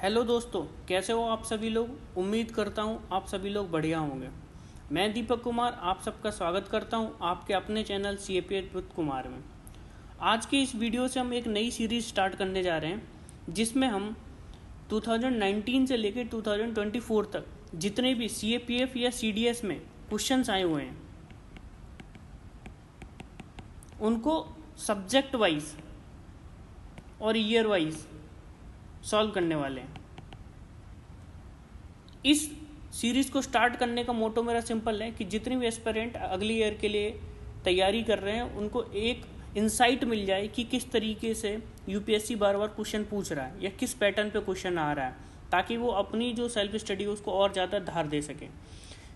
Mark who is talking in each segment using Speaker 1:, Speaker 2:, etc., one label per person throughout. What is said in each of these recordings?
Speaker 1: Hello दोस्तों, कैसे हो आप सभी लोग। उम्मीद करता हूँ आप सभी लोग बढ़िया होंगे। मैं दीपक कुमार आप सबका स्वागत करता हूँ आपके अपने चैनल CAP अद्भुत कुमार में। आज की इस वीडियो से हम एक नई सीरीज़ स्टार्ट करने जा रहे हैं जिसमें हम 2019 से लेकर 2024 तक जितने भी CAPF या CDS में क्वेश्चंस आए हुए हैं उनको सब्जेक्ट वाइज और ईयर वाइज सॉल्व करने वाले हैं। इस सीरीज़ को स्टार्ट करने का मोटो मेरा सिंपल है कि जितने भी एस्पिरेंट अगली ईयर के लिए तैयारी कर रहे हैं उनको एक इंसाइट मिल जाए कि किस तरीके से UPSC बार बार क्वेश्चन पूछ रहा है या किस पैटर्न पे क्वेश्चन आ रहा है, ताकि वो अपनी जो सेल्फ स्टडी है उसको और ज़्यादा धार दे सके।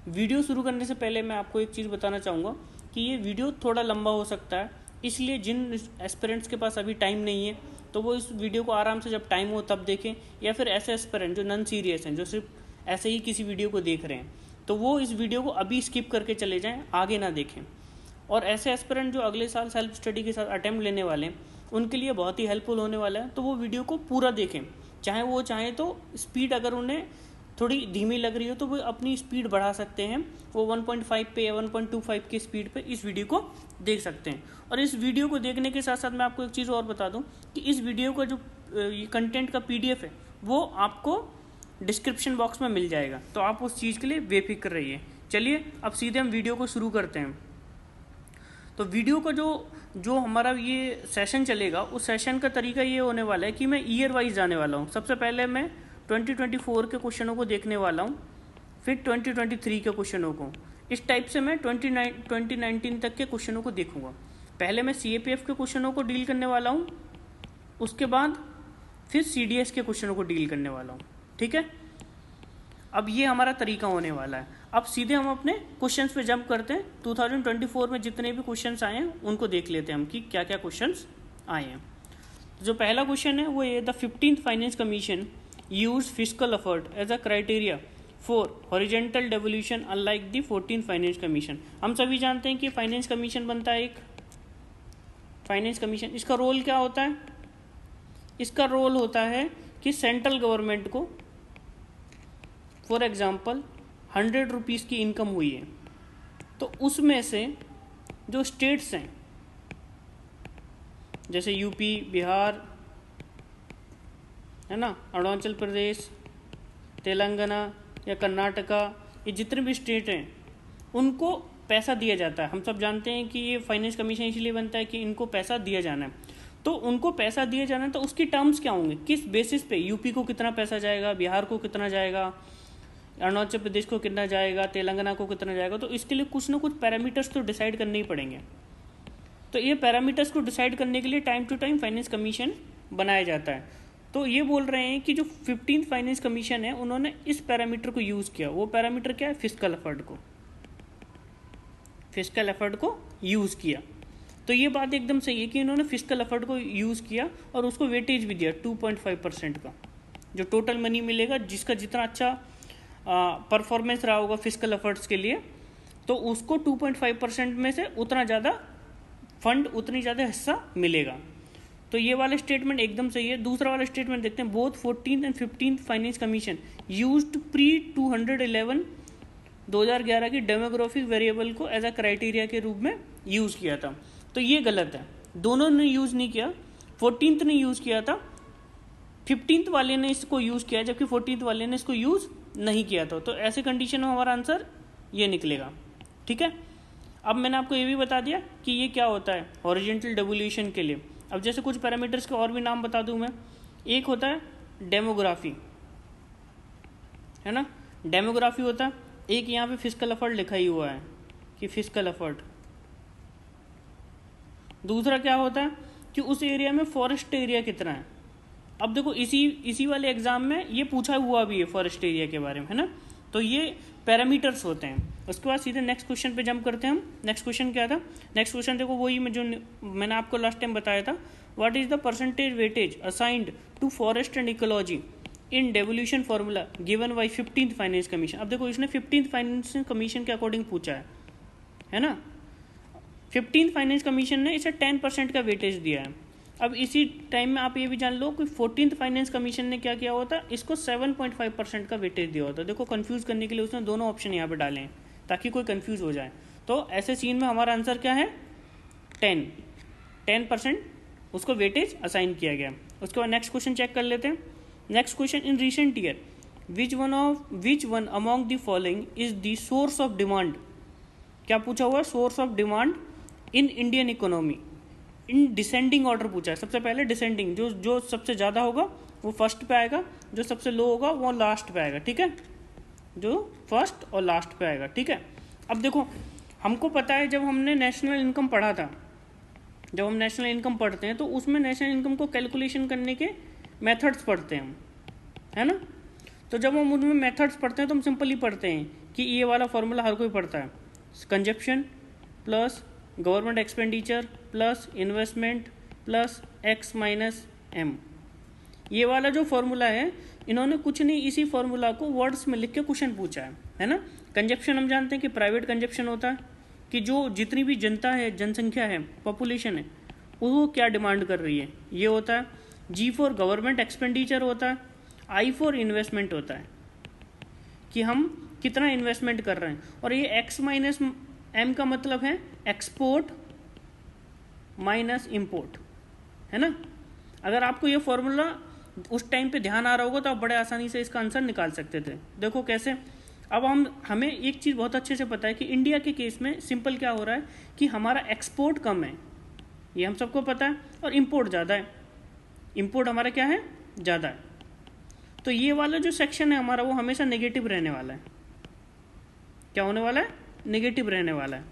Speaker 1: वीडियो शुरू करने से पहले मैं आपको एक चीज़ बताना चाहूँगा कि ये वीडियो थोड़ा लंबा हो सकता है, इसलिए जिन एस्पिरेंट्स के पास अभी टाइम नहीं है तो वो इस वीडियो को आराम से जब टाइम हो तब देखें, या फिर ऐसे एस्पिरेंट जो नॉन सीरियस हैं, जो सिर्फ ऐसे ही किसी वीडियो को देख रहे हैं, तो वो इस वीडियो को अभी स्किप करके चले जाएं, आगे ना देखें। और ऐसे एस्पिरेंट जो अगले साल सेल्फ स्टडी के साथ अटेम्प्ट लेने वाले हैं उनके लिए बहुत ही हेल्पफुल होने वाला है, तो वो वीडियो को पूरा देखें। चाहे तो स्पीड अगर उन्हें थोड़ी धीमी लग रही हो तो वो अपनी स्पीड बढ़ा सकते हैं, वो 1.5 पे या 1.25 की स्पीड पे इस वीडियो को देख सकते हैं। और इस वीडियो को देखने के साथ साथ मैं आपको एक चीज़ और बता दूं कि इस वीडियो का जो कंटेंट का PDF है वो आपको डिस्क्रिप्शन बॉक्स में मिल जाएगा, तो आप उस चीज़ के लिए बेफिक्र रहिए। चलिए अब सीधे हम वीडियो को शुरू करते हैं। तो वीडियो का जो हमारा ये सेशन चलेगा उस सेशन का तरीका ये होने वाला है कि मैं ईयर वाइज जाने वाला हूँ। सबसे पहले मैं 2024 के क्वेश्चनों को देखने वाला हूँ, फिर 2023 के क्वेश्चनों को। इस टाइप से मैं 2019 तक के क्वेश्चनों को देखूंगा। पहले मैं CAPF के क्वेश्चनों को डील करने वाला हूँ, उसके बाद फिर CDS के क्वेश्चनों को डील करने वाला हूँ। ठीक है, अब ये हमारा तरीका होने वाला है। अब सीधे हम अपने क्वेश्चंस पे जंप करते हैं। 2024 में जितने भी क्वेश्चंस आए हैं उनको देख लेते हैं हम कि क्या क्या क्वेश्चंस आए हैं। जो पहला क्वेश्चन है वो ये, the 15th finance commission use fiscal effort as a criteria for horizontal devolution unlike the 14th finance commission. हम सभी जानते हैं कि फाइनेंस कमीशन बनता है एक फाइनेंस कमीशन। इसका रोल क्या होता है? इसका रोल होता है कि सेंट्रल गवर्नमेंट को फॉर एग्जाम्पल 100 रुपीज़ की इनकम हुई है तो उसमें से जो स्टेट्स हैं जैसे UP, बिहार है ना, अरुणाचल प्रदेश, तेलंगाना या कर्नाटका, ये जितने भी स्टेट हैं उनको पैसा दिया जाता है। हम सब जानते हैं कि ये फाइनेंस कमीशन इसलिए बनता है कि इनको पैसा दिया जाना है। तो उनको पैसा दिया जाना है तो उसकी टर्म्स क्या होंगे, किस बेसिस पे UP को कितना पैसा जाएगा, बिहार को कितना जाएगा, अरुणाचल प्रदेश को कितना जाएगा, तेलंगाना को कितना जाएगा। तो इसके लिए कुछ ना कुछ पैरामीटर्स तो डिसाइड करने ही पड़ेंगे। तो ये पैरामीटर्स को डिसाइड करने के लिए time to time finance commission बनाया जाता है। तो ये बोल रहे हैं कि जो 15th फाइनेंस कमीशन है उन्होंने इस पैरामीटर को यूज़ किया। वो पैरामीटर क्या है? फिस्कल एफर्ट को यूज़ किया। तो ये बात एकदम सही है कि इन्होंने फिस्कल एफर्ट को यूज़ किया और उसको वेटेज भी दिया 2.5% का। जो टोटल मनी मिलेगा, जिसका जितना अच्छा परफॉर्मेंस रहा होगा फिस्कल एफर्ट्स के लिए, तो उसको 2.5% में से उतना ज़्यादा फंड, उतनी ज़्यादा हिस्सा मिलेगा। तो ये वाला स्टेटमेंट एकदम सही है। दूसरा वाला स्टेटमेंट देखते हैं, both 14th and 15th finance commission used pre 2011 की डेमोग्राफिक वेरिएबल को एज अ क्राइटेरिया के रूप में यूज़ किया था। तो ये गलत है, दोनों ने यूज़ नहीं किया। 14th ने यूज़ किया था, 15th वाले ने इसको यूज़ किया, जबकि 14th वाले ने इसको यूज़ नहीं किया था। तो ऐसे कंडीशन में हमारा आंसर ये निकलेगा। ठीक है, अब मैंने आपको ये भी बता दिया कि ये क्या होता है हॉरिजेंटल डेवोल्यूशन के लिए। अब जैसे कुछ पैरामीटर्स के और भी नाम बता दूं मैं। एक होता है डेमोग्राफी, है ना, डेमोग्राफी होता है। एक यहाँ पे फिस्कल एफर्ट लिखा ही हुआ है कि फिस्कल एफर्ट। दूसरा क्या होता है कि उस एरिया में फॉरेस्ट एरिया कितना है। अब देखो इसी वाले एग्जाम में ये पूछा हुआ भी है फॉरेस्ट एरिया के बारे में, है ना। तो ये पैरामीटर्स होते हैं। उसके बाद सीधे नेक्स्ट क्वेश्चन पे जंप करते हैं हम। नेक्स्ट क्वेश्चन क्या था? नेक्स्ट क्वेश्चन देखो वही मैंने आपको लास्ट टाइम बताया था। What is the percentage weightage assigned to forest and ecology in devolution formula given by 15th finance commission. अब देखो इसने 15th फाइनेंस कमीशन के अकॉर्डिंग पूछा है ना। 15th फाइनेंस कमीशन ने इसे 10% का वेटेज दिया है। अब इसी टाइम में आप ये भी जान लो कि 14th फाइनेंस कमीशन ने क्या किया हुआ था, इसको 7.5% का वेटेज दिया होता। देखो कंफ्यूज करने के लिए उसने दोनों ऑप्शन यहाँ पे डाले हैं ताकि कोई कंफ्यूज हो जाए। तो ऐसे सीन में हमारा आंसर क्या है, 10% उसको वेटेज असाइन किया गया। उसके बाद नेक्स्ट क्वेश्चन चेक कर लेते हैं। Next question, in recent year which one among the following is the source of demand. क्या पूछा हुआ है, source of demand in Indian economy in descending order पूछा है। सबसे पहले डिसेंडिंग, जो सबसे ज़्यादा होगा वो फर्स्ट पे आएगा, जो सबसे लो होगा वो लास्ट पे आएगा, ठीक है, जो फर्स्ट और लास्ट पे आएगा, ठीक है। अब देखो हमको पता है जब हमने नेशनल इनकम पढ़ा था, जब हम नेशनल इनकम पढ़ते हैं तो उसमें नेशनल इनकम को कैलकुलेशन करने के मेथड्स पढ़ते हैं हम, है ना। तो जब हम उनमें मेथड्स पढ़ते हैं तो हम सिंपली पढ़ते हैं कि ये वाला फॉर्मूला हर कोई पढ़ता है, consumption plus government expenditure plus investment plus X minus M. ये वाला जो फॉर्मूला है इन्होंने कुछ नहीं, इसी फॉर्मूला को वर्ड्स में लिख के क्वेश्चन पूछा है ना। कंजप्शन हम जानते हैं कि प्राइवेट कंजप्शन होता है, कि जो जितनी भी जनता है, जनसंख्या है, पॉपुलेशन है, वो क्या डिमांड कर रही है, ये होता है। जी फॉर गवर्नमेंट एक्सपेंडिचर होता है। आई फॉर इन्वेस्टमेंट होता है कि हम कितना इन्वेस्टमेंट कर रहे हैं, और ये एक्स माइनस एम का मतलब है एक्सपोर्ट माइनस इंपोर्ट, है ना। अगर आपको ये फॉर्मूला उस टाइम पे ध्यान आ रहा होगा तो आप बड़े आसानी से इसका आंसर निकाल सकते थे। देखो कैसे, अब हमें एक चीज़ बहुत अच्छे से पता है कि इंडिया के केस में सिंपल क्या हो रहा है कि हमारा एक्सपोर्ट कम है, ये हम सबको पता है, और इंपोर्ट ज़्यादा है। इंपोर्ट हमारा क्या है, ज़्यादा है। तो ये वाला जो सेक्शन है हमारा वो हमेशा नेगेटिव रहने वाला है। क्या होने वाला है, नेगेटिव रहने वाला है,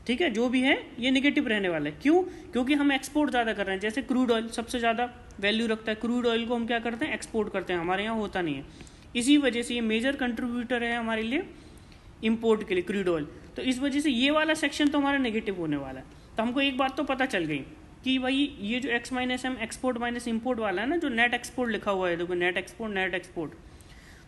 Speaker 1: ठीक है। जो भी है ये नेगेटिव रहने वाला है। क्यों, क्योंकि हम एक्सपोर्ट ज़्यादा कर रहे हैं। जैसे क्रूड ऑयल सबसे ज़्यादा वैल्यू रखता है, क्रूड ऑयल को हम क्या करते हैं, एक्सपोर्ट करते हैं, हमारे यहाँ होता नहीं है। इसी वजह से ये मेजर कंट्रीब्यूटर है हमारे लिए इंपोर्ट के लिए, क्रूड ऑयल। तो इस वजह से ये वाला सेक्शन तो हमारा नेगेटिव होने वाला है। तो हमको एक बात तो पता चल गई कि भाई ये जो X minus M export minus import वाला है ना, जो नेट एक्सपोर्ट लिखा हुआ है, देखो नेट एक्सपोर्ट,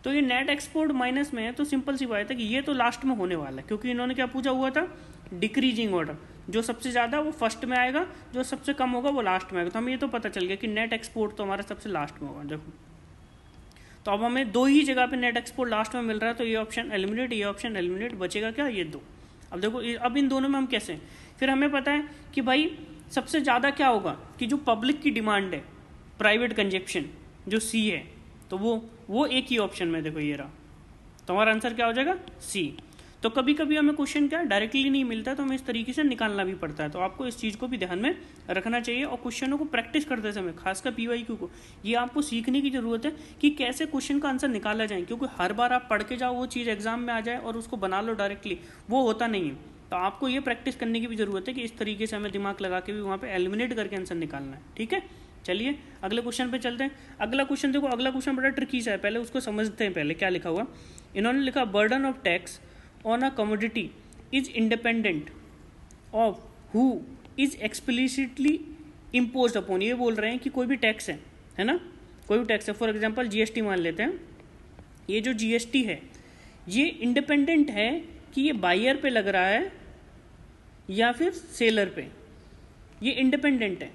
Speaker 1: तो ये नेट एक्सपोर्ट माइनस में है। तो सिंपल सी बात है कि ये तो लास्ट में होने वाला है, क्योंकि इन्होंने क्या पूछा हुआ था, डिक्रीजिंग ऑर्डर, जो सबसे ज़्यादा वो फर्स्ट में आएगा, जो सबसे कम होगा वो लास्ट में आएगा। तो हमें ये तो पता चल गया कि नेट एक्सपोर्ट तो हमारा सबसे लास्ट में होगा। देखो तो अब हमें दो ही जगह पे नेट एक्सपोर्ट लास्ट में मिल रहा है, तो ये ऑप्शन एलिमिनेट, ये ऑप्शन एलिमिनेट, बचेगा क्या, ये दो। अब देखो अब इन दोनों में हम कैसे, फिर हमें पता है कि भाई सबसे ज़्यादा क्या होगा कि जो पब्लिक की डिमांड है, प्राइवेट कंजप्शन जो सी है, तो वो एक ही ऑप्शन में देखो ये रहा। तो हमारा आंसर क्या हो जाएगा, सी। तो कभी कभी हमें क्वेश्चन क्या डायरेक्टली नहीं मिलता, तो हमें इस तरीके से निकालना भी पड़ता है। तो आपको इस चीज़ को भी ध्यान में रखना चाहिए, और क्वेश्चनों को प्रैक्टिस करते समय, खासकर पीवाईक्यू को, ये आपको सीखने की ज़रूरत है कि कैसे क्वेश्चन का आंसर निकाला जाए। क्योंकि हर बार आप पढ़ के जाओ वो चीज़ एग्जाम में आ जाए और उसको बना लो डायरेक्टली, वो होता नहीं है। तो आपको ये प्रैक्टिस करने की भी ज़रूरत है कि इस तरीके से हमें दिमाग लगा के भी वहाँ पर एलिमिनेट करके आंसर निकालना है, ठीक है। चलिए अगले क्वेश्चन पे चलते हैं। अगला क्वेश्चन देखो, अगला क्वेश्चन बड़ा ट्रिकी सा है, पहले उसको समझते हैं। पहले क्या लिखा हुआ, इन्होंने लिखा burden of tax on a commodity is independent of who is explicitly imposed upon. ये बोल रहे हैं कि कोई भी टैक्स है ना, कोई भी टैक्स है, फॉर एग्जांपल जीएसटी मान लेते हैं। ये जो जीएसटी है ये इंडिपेंडेंट है कि ये बायर पे लग रहा है या फिर सेलर पे, ये इंडिपेंडेंट है,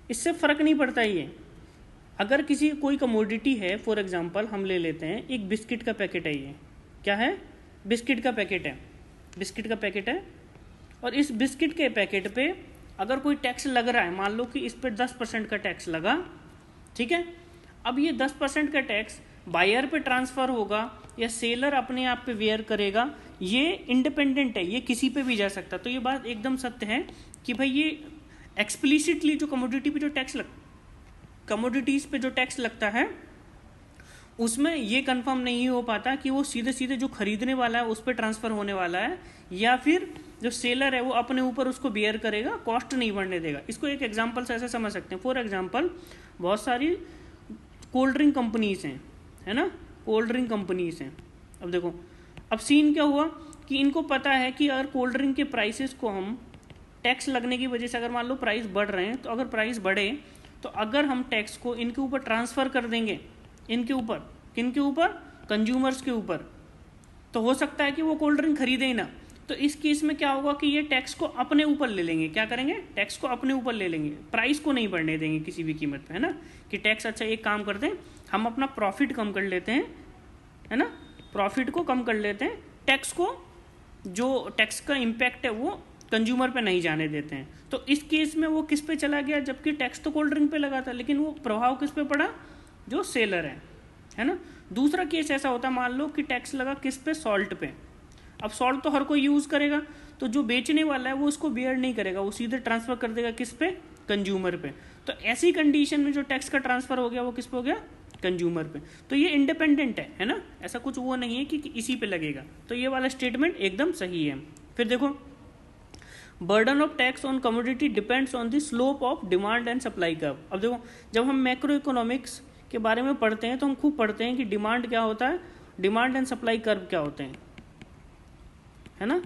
Speaker 1: इससे फ़र्क नहीं पड़ता। ये अगर किसी कोई कमोडिटी है, फॉर एग्जांपल हम ले लेते हैं एक बिस्किट का पैकेट है, ये क्या है, बिस्किट का पैकेट है, बिस्किट का पैकेट है, और इस बिस्किट के पैकेट पे अगर कोई टैक्स लग रहा है, मान लो कि इस पर 10% का टैक्स लगा, ठीक है। अब ये 10% का टैक्स बायर पे ट्रांसफ़र होगा या सेलर अपने आप पे वेयर करेगा, ये इंडिपेंडेंट है, ये किसी पे भी जा सकता। तो ये बात एकदम सत्य है कि भाई ये एक्सप्लिसिटली जो कमोडिटी पे जो टैक्स कमोडिटीज़ पे जो टैक्स लगता है उसमें ये कंफर्म नहीं हो पाता कि वो सीधे सीधे जो खरीदने वाला है उस पर ट्रांसफ़र होने वाला है, या फिर जो सेलर है वो अपने ऊपर उसको बेयर करेगा, कॉस्ट नहीं बढ़ने देगा। इसको एक एग्जांपल से ऐसे समझ सकते हैं। फॉर एग्जांपल बहुत सारी कोल्ड ड्रिंक कंपनीज हैं, है ना, कोल्ड ड्रिंक कंपनीज हैं। अब देखो अब सीन क्या हुआ कि इनको पता है कि अगर कोल्ड ड्रिंक के प्राइसेस को हम टैक्स लगने की वजह से अगर मान लो प्राइस बढ़ रहे हैं, तो अगर प्राइस बढ़े तो अगर हम टैक्स को इनके ऊपर ट्रांसफ़र कर देंगे, इनके ऊपर, किन के ऊपर, कंज्यूमर्स के ऊपर, तो हो सकता है कि वो कोल्ड ड्रिंक खरीदे ही ना। तो इस केस में क्या होगा कि ये टैक्स को अपने ऊपर ले लेंगे। क्या करेंगे? टैक्स को अपने ऊपर ले लेंगे, प्राइस को नहीं बढ़ने देंगे किसी भी कीमत पे, है ना। कि टैक्स, अच्छा एक काम करते हैं, हम अपना प्रॉफिट कम कर लेते हैं, है ना, प्रॉफिट को कम कर लेते हैं, टैक्स को, जो टैक्स का इम्पैक्ट है वो कंज्यूमर पे नहीं जाने देते हैं। तो इस केस में वो किस पे चला गया? जबकि टैक्स तो कोल्ड ड्रिंक पे लगा था, लेकिन वो प्रभाव किस पे पड़ा? जो सेलर है ना। दूसरा केस ऐसा होता है, मान लो कि टैक्स लगा किस पे? सॉल्ट पे। अब सॉल्ट तो हर कोई यूज़ करेगा, तो जो बेचने वाला है वो उसको बेयर नहीं करेगा, वो सीधे ट्रांसफ़र कर देगा किस पे? कंज्यूमर पे। तो ऐसी कंडीशन में जो टैक्स का ट्रांसफ़र हो गया वो किस पे हो गया? कंज्यूमर पे। तो ये इंडिपेंडेंट है ना, ऐसा कुछ वो नहीं है कि इसी पे लगेगा। तो ये वाला स्टेटमेंट एकदम सही है। फिर देखो, burden of tax on commodity depends on the slope of demand and supply curve. अब देखो, जब हम मैक्रो इकोनॉमिक्स के बारे में पढ़ते हैं तो हम खूब पढ़ते हैं कि डिमांड क्या होता है, डिमांड एंड सप्लाई कर्व क्या होते हैं, है ना,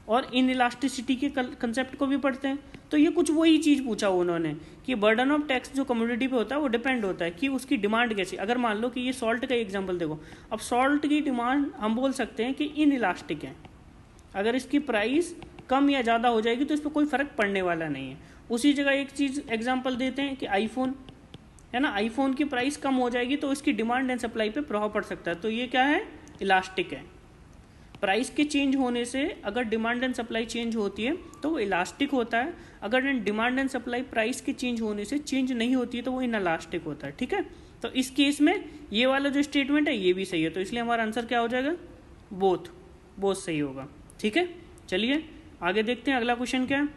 Speaker 1: और इन इलास्टिसिटी के कंसेप्ट को भी पढ़ते हैं। तो ये कुछ वही चीज़ पूछा उन्होंने कि बर्डन ऑफ टैक्स जो कमोडिटी पे होता है वो डिपेंड होता है कि उसकी डिमांड कैसी। अगर मान लो कि ये सॉल्ट का एग्जांपल देखो, अब सॉल्ट की डिमांड हम बोल सकते हैं कि इन इलास्टिक है, अगर इसकी प्राइस कम या ज़्यादा हो जाएगी तो इस पर कोई फ़र्क पड़ने वाला नहीं है। उसी जगह एक चीज़ एग्जांपल देते हैं कि आईफोन, है ना, आईफोन की प्राइस कम हो जाएगी तो इसकी डिमांड एंड सप्लाई पे प्रभाव पड़ सकता है। तो ये क्या है? इलास्टिक है। प्राइस के चेंज होने से अगर डिमांड एंड सप्लाई चेंज होती है तो वो इलास्टिक होता है, अगर डिमांड एंड सप्लाई प्राइस के चेंज होने से चेंज नहीं होती है तो वो इनइलास्टिक होता है। ठीक है, तो इस केस में ये वाला जो स्टेटमेंट है ये भी सही है, तो इसलिए हमारा आंसर क्या हो जाएगा? बोथ सही होगा। ठीक है, चलिए आगे देखते हैं अगला क्वेश्चन क्या है।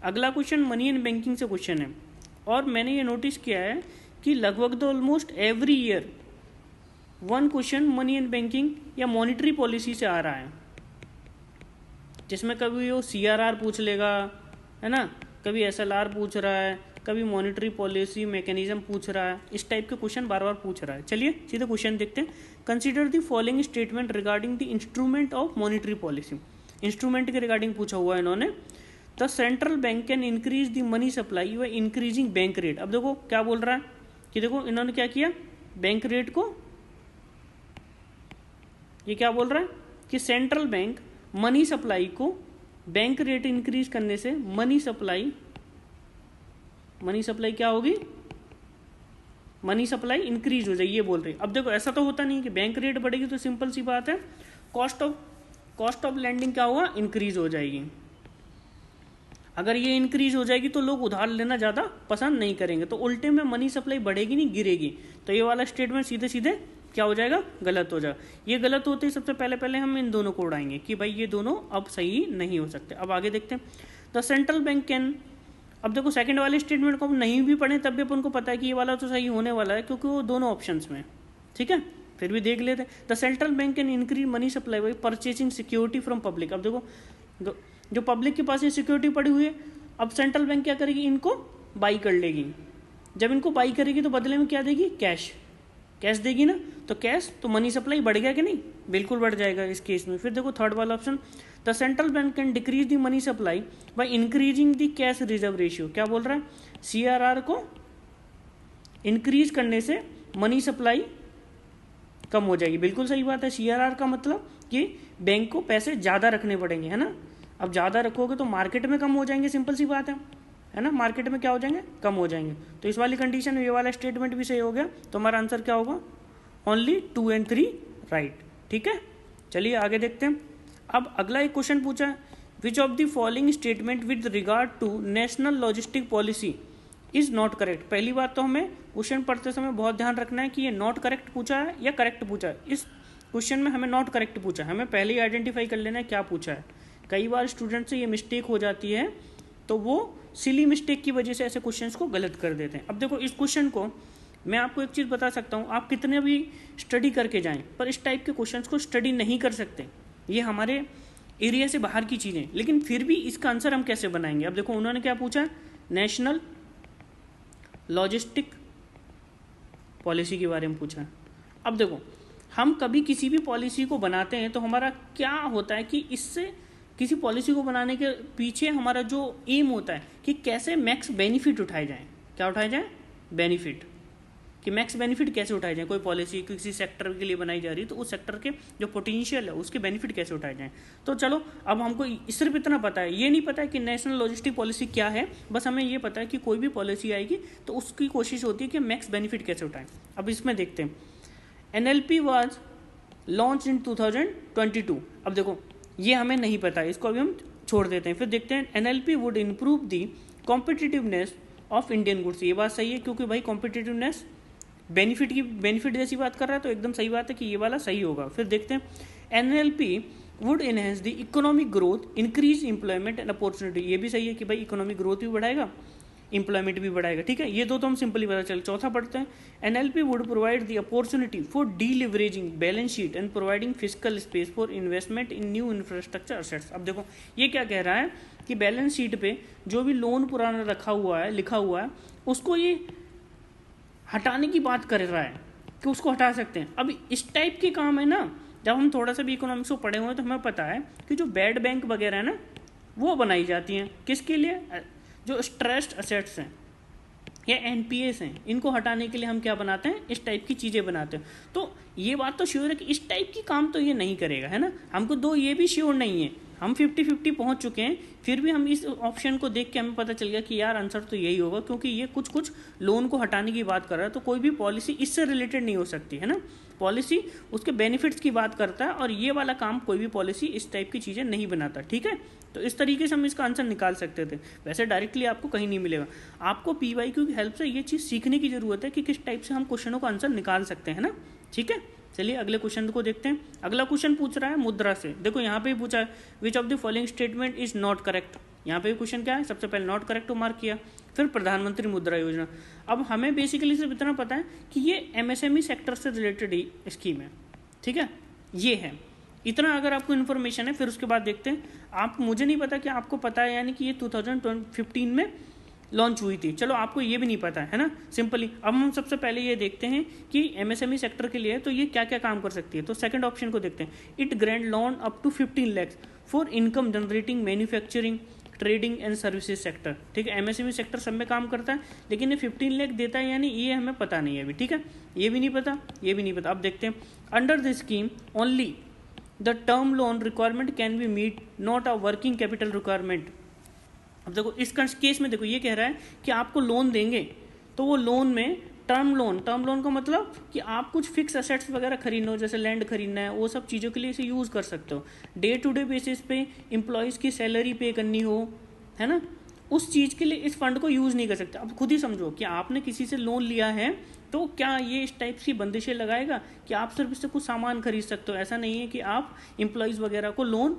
Speaker 1: अगला क्वेश्चन मनी एंड बैंकिंग से क्वेश्चन है, और मैंने ये नोटिस किया है कि लगभग almost every year one question money and banking या मॉनिटरी पॉलिसी से आ रहा है, जिसमें कभी वो CRR पूछ लेगा, है ना, कभी SLR पूछ रहा है, कभी मॉनिटरी पॉलिसी मैकेनिज्म पूछ रहा है, इस टाइप के क्वेश्चन बार बार पूछ रहा है। चलिए सीधे क्वेश्चन देखते हैं। Consider the following statement regarding the instrument of monetary policy. Instrument के रिगार्डिंग पूछा हुआ है इन्होंने। The central bank can increase the money supply व इंक्रीजिंग बैंक रेट। अब देखो क्या बोल रहा है कि देखो इन्होंने क्या किया, बैंक रेट को, ये क्या बोल रहा है कि सेंट्रल बैंक मनी सप्लाई को बैंक रेट इंक्रीज करने से मनी सप्लाई क्या होगी? मनी सप्लाई इंक्रीज हो जाएगी, ये बोल रही है। अब देखो ऐसा तो होता नहीं कि बैंक रेट बढ़ेगी तो सिंपल सी बात है कॉस्ट ऑफ लेंडिंग क्या होगा? इंक्रीज हो जाएगी। अगर ये इंक्रीज हो जाएगी तो लोग उधार लेना ज़्यादा पसंद नहीं करेंगे, तो उल्टे में मनी सप्लाई बढ़ेगी नहीं, गिरेगी। तो ये वाला स्टेटमेंट सीधे सीधे क्या हो जाएगा? गलत हो जाएगा। ये गलत होते ही सबसे पहले हम इन दोनों को उड़ाएंगे कि भाई ये दोनों अब सही नहीं हो सकते। अब आगे देखते हैं। द सेंट्रल बैंक कैन, अब देखो सेकंड वाले स्टेटमेंट को हम नहीं भी पढ़े तब भी अपन को पता है कि ये वाला तो सही होने वाला है, क्योंकि वो दोनों ऑप्शंस में। ठीक है, फिर भी देख लेते हैं। The central bank can increase money supply by purchasing security from public. अब देखो जो पब्लिक के पास ये सिक्योरिटी पड़ी हुई है, अब सेंट्रल बैंक क्या करेगी? इनको बाई कर लेगी। जब इनको बाई करेगी तो बदले में क्या देगी? कैश देगी ना, तो कैश तो मनी सप्लाई बढ़ गया कि नहीं? बिल्कुल बढ़ जाएगा इस केस में। फिर देखो थर्ड वाला option, the central bank can decrease the money supply by increasing the cash reserve ratio. क्या बोल रहा है? CRR को इंक्रीज करने से मनी सप्लाई कम हो जाएगी। बिल्कुल सही बात है। CRR का मतलब कि बैंक को पैसे ज़्यादा रखने पड़ेंगे, है ना। अब ज़्यादा रखोगे तो मार्केट में कम हो जाएंगे, सिंपल सी बात है ना, मार्केट में क्या हो जाएंगे? कम हो जाएंगे। तो इस वाली कंडीशन में ये वाला स्टेटमेंट भी सही हो गया, तो हमारा आंसर क्या होगा? ओनली 2 और 3 राइट। ठीक है, चलिए आगे देखते हैं। अब अगला एक क्वेश्चन पूछा है, which of the following statement with regard to national logistic policy is not correct. पहली बात तो हमें क्वेश्चन पढ़ते समय बहुत ध्यान रखना है कि ये नॉट करेक्ट पूछा है या करेक्ट पूछा है। इस क्वेश्चन में हमें नॉट करेक्ट पूछा है, हमें पहले ही आइडेंटिफाई कर लेना है क्या पूछा है। कई बार स्टूडेंट से ये मिस्टेक हो जाती है, तो वो सिली मिस्टेक की वजह से ऐसे क्वेश्चंस को गलत कर देते हैं। अब देखो इस क्वेश्चन को मैं आपको एक चीज़ बता सकता हूँ, आप कितने भी स्टडी करके जाएं पर इस टाइप के क्वेश्चंस को स्टडी नहीं कर सकते, ये हमारे एरिया से बाहर की चीज़ें। लेकिन फिर भी इसका आंसर हम कैसे बनाएंगे? अब देखो उन्होंने क्या पूछा है, नेशनल लॉजिस्टिक पॉलिसी के बारे में पूछा है। अब देखो हम कभी किसी भी पॉलिसी को बनाते हैं तो हमारा क्या होता है कि इससे किसी पॉलिसी को बनाने के पीछे हमारा जो एम होता है कि कैसे मैक्स बेनिफिट उठाए जाएं। क्या उठाए जाएं? बेनिफिट। कि मैक्स बेनिफिट कैसे उठाए जाए, कोई पॉलिसी किसी सेक्टर के लिए बनाई जा रही है तो उस सेक्टर के जो पोटेंशियल है उसके बेनिफिट कैसे उठाए जाएं। तो चलो अब हमको सिर्फ इतना पता है, ये नहीं पता है कि नेशनल लॉजिस्टिक पॉलिसी क्या है, बस हमें ये पता है कि कोई भी पॉलिसी आएगी तो उसकी कोशिश होती है कि मैक्स बेनिफिट कैसे उठाएं। अब इसमें देखते हैं, NLP वाज लॉन्च इन 2022। अब देखो ये हमें नहीं पता है, इसको अभी हम छोड़ देते हैं। फिर देखते हैं, NLP would improve the competitiveness of Indian goods. ये बात सही है क्योंकि भाई कॉम्पिटिटिवनेस बेनिफिट जैसी बात कर रहा है तो एकदम सही बात है कि ये वाला सही होगा। फिर देखते हैं, NLP would enhance the economic growth, increase employment and opportunity. ये भी सही है कि भाई इकोनॉमिक ग्रोथ भी बढ़ाएगा, एम्प्लॉयमेंट भी बढ़ाएगा। ठीक है, ये दो तो हम सिंपली पता चल। चौथा पढ़ते हैं, NLP would provide the opportunity for deleveraging balance sheet and providing physical space for investment in new infrastructure assets. अब देखो ये क्या कह रहा है कि बैलेंस शीट पे जो भी लोन पुराना रखा हुआ है, लिखा हुआ है, उसको ये हटाने की बात कर रहा है कि उसको हटा सकते हैं। अब इस टाइप के काम है ना, जब हम थोड़ा सा भी इकोनॉमिक्स को पढ़े हुए हैं तो हमें पता है कि जो बैड बैंक वगैरह है ना वो बनाई जाती हैं किसके लिए, जो स्ट्रेस्ड असेट्स हैं या NPAs हैं, इनको हटाने के लिए हम क्या बनाते हैं, इस टाइप की चीज़ें बनाते हैं। तो ये बात तो श्योर है कि इस टाइप की काम तो ये नहीं करेगा, है ना। हमको दो ये भी श्योर नहीं है, हम 50-50 पहुंच चुके हैं, फिर भी हम इस ऑप्शन को देख के हमें पता चल गया कि यार आंसर तो यही होगा, क्योंकि ये कुछ लोन को हटाने की बात कर रहा है। तो कोई भी पॉलिसी इससे रिलेटेड नहीं हो सकती, है ना। पॉलिसी उसके बेनिफिट्स की बात करता है और ये वाला काम कोई भी पॉलिसी इस टाइप की चीज़ें नहीं बनाता। ठीक है, तो इस तरीके से हम इसका आंसर निकाल सकते थे। वैसे डायरेक्टली आपको कहीं नहीं मिलेगा, आपको PYQ की हेल्प से ये चीज़ सीखने की जरूरत है कि किस टाइप से हम क्वेश्चनों का आंसर निकाल सकते हैं ना। ठीक है, चलिए अगले क्वेश्चन को देखते हैं। अगला क्वेश्चन पूछ रहा है मुद्रा से। देखो यहाँ पे ही पूछा है, which of the following statement is not correct. यहाँ पे क्वेश्चन क्या है, सबसे पहले नॉट करेक्ट को मार्क किया, फिर प्रधानमंत्री मुद्रा योजना। अब हमें बेसिकली सिर्फ इतना पता है कि ये MSME सेक्टर से रिलेटेड ही स्कीम है। ठीक है, ये है इतना अगर आपको इन्फॉर्मेशन है। फिर उसके बाद देखते हैं, आप मुझे नहीं पता कि आपको पता है, यानी कि ये 2015 में लॉन्च हुई थी। चलो आपको ये भी नहीं पता है ना, सिंपली। अब हम सबसे पहले ये देखते हैं कि MSME सेक्टर के लिए तो ये क्या क्या काम कर सकती है। तो सेकंड ऑप्शन को देखते हैं, it grant loan up to 15 lakhs for income generating manufacturing trading and services sector. ठीक है, MSME सेक्टर सब में काम करता है, लेकिन ये 15 लाख देता है यानी ये हमें पता नहीं है अभी। ठीक है, ये भी नहीं पता, ये भी नहीं पता। अब देखते हैं, under the scheme only the term loan requirement can be meet, not a working capital requirement. अब देखो इस केस में देखो ये कह रहा है कि आपको लोन देंगे तो वो लोन में टर्म लोन का मतलब कि आप कुछ फिक्स असेट्स वगैरह खरीदना हो, जैसे लैंड खरीदना है, वो सब चीज़ों के लिए इसे यूज़ कर सकते हो। डे टू डे बेसिस पे एम्प्लॉयज़ की सैलरी पे करनी हो, है ना, उस चीज़ के लिए इस फंड को यूज़ नहीं कर सकते। अब खुद ही समझो कि आपने किसी से लोन लिया है तो क्या ये इस टाइप की बंदिशें लगाएगा कि आप सिर्फ इससे कुछ सामान खरीद सकते हो। ऐसा नहीं है कि आप एम्प्लॉयज़ वगैरह को लोन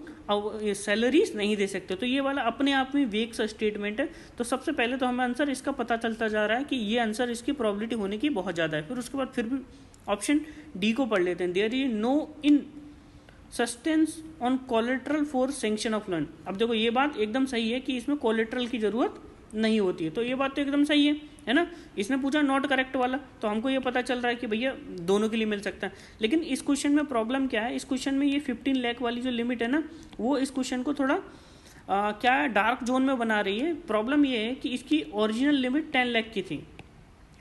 Speaker 1: सैलरीज नहीं दे सकते। तो ये वाला अपने आप में वेग सा स्टेटमेंट है। तो सबसे पहले तो हमें आंसर इसका पता चलता जा रहा है कि ये आंसर इसकी प्रोबेबिलिटी होने की बहुत ज़्यादा है। फिर उसके बाद फिर भी ऑप्शन डी को पढ़ लेते हैं, there is no insistence on collateral for sanction of loan. अब देखो ये बात एकदम सही है कि इसमें कोलेट्रल की जरूरत नहीं होती है, तो ये बात तो एकदम सही है ना। इसने पूछा नॉट करेक्ट वाला, तो हमको ये पता चल रहा है कि भैया दोनों के लिए मिल सकता है। लेकिन इस क्वेश्चन में प्रॉब्लम क्या है, इस क्वेश्चन में ये 15 लाख वाली जो लिमिट है ना, वो इस क्वेश्चन को थोड़ा क्या डार्क जोन में बना रही है। प्रॉब्लम ये है कि इसकी ओरिजिनल लिमिट 10 लाख की थी,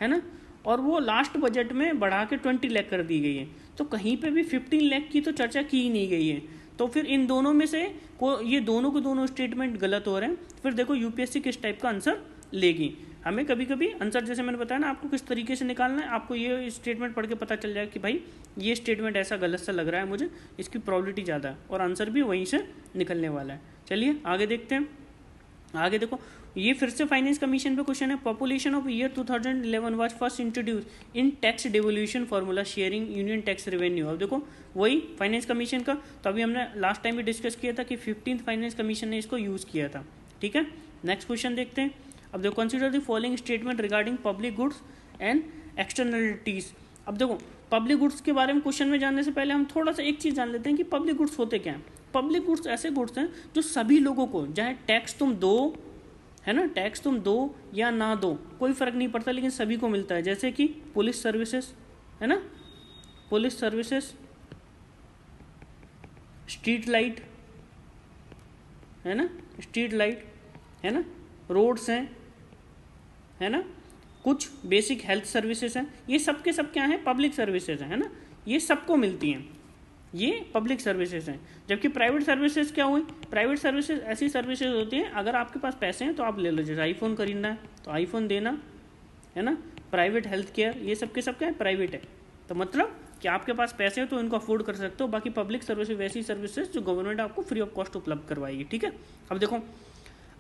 Speaker 1: है ना, और वो लास्ट बजट में बढ़ा के 20 लाख कर दी गई है। तो कहीं पे भी 15 लाख की तो चर्चा की ही नहीं गई है। तो फिर इन दोनों में से ये दोनों के दोनों स्टेटमेंट गलत हो रहे हैं। फिर देखो यूपीएससी किस टाइप का आंसर लेगी। हमें कभी कभी आंसर, जैसे मैंने बताया ना आपको किस तरीके से निकालना है, आपको ये स्टेटमेंट पढ़ के पता चल जाएगा कि भाई ये स्टेटमेंट ऐसा गलत सा लग रहा है मुझे, इसकी प्रोबेबिलिटी ज़्यादा है और आंसर भी वहीं से निकलने वाला है। चलिए आगे देखते हैं। आगे देखो, ये फिर से फाइनेंस कमीशन पे क्वेश्चन है। Population of year 2011 was first introduce in tax devolution formula sharing union tax revenue. अब देखो वही फाइनेंस कमीशन का, तो अभी हमने लास्ट टाइम भी डिस्कस किया था कि 15th फाइनेंस कमीशन ने इसको यूज़ किया था। ठीक है, नेक्स्ट क्वेश्चन देखते हैं। अब देखो, consider the following statement regarding public goods and externalities. अब देखो पब्लिक गुड्स के बारे में क्वेश्चन में जानने से पहले हम थोड़ा सा एक चीज़ जान लेते हैं कि पब्लिक गुड्स होते क्या हैं। पब्लिक गुड्स ऐसे गुड्स हैं जो सभी लोगों को, चाहे टैक्स तुम दो, है ना, टैक्स तुम दो या ना दो कोई फर्क नहीं पड़ता, लेकिन सभी को मिलता है। जैसे कि पुलिस सर्विसेज, है ना, पुलिस सर्विसेज, स्ट्रीट लाइट, है ना, स्ट्रीट लाइट, है ना, रोड्स हैं, है ना, कुछ बेसिक हेल्थ सर्विसेज हैं, ये सब के सब क्या हैं, पब्लिक सर्विसेज हैं, है ना, ये सबको मिलती हैं, ये पब्लिक सर्विसेज हैं। जबकि प्राइवेट सर्विसेज क्या हुई, प्राइवेट सर्विसेज ऐसी सर्विसेज होती हैं अगर आपके पास पैसे हैं तो आप ले लो, जैसे आईफोन खरीदना है तो आईफोन देना, है ना। प्राइवेट हेल्थ केयर, ये सब के सब क्या है, प्राइवेट है। तो मतलब कि आपके पास पैसे हैं तो इनको अफोर्ड कर सकते हो। बाकी पब्लिक सर्विसेज वैसी सर्विसेज जो गवर्नमेंट आपको फ्री ऑफ कॉस्ट उपलब्ध करवाएगी, ठीक है। अब देखो,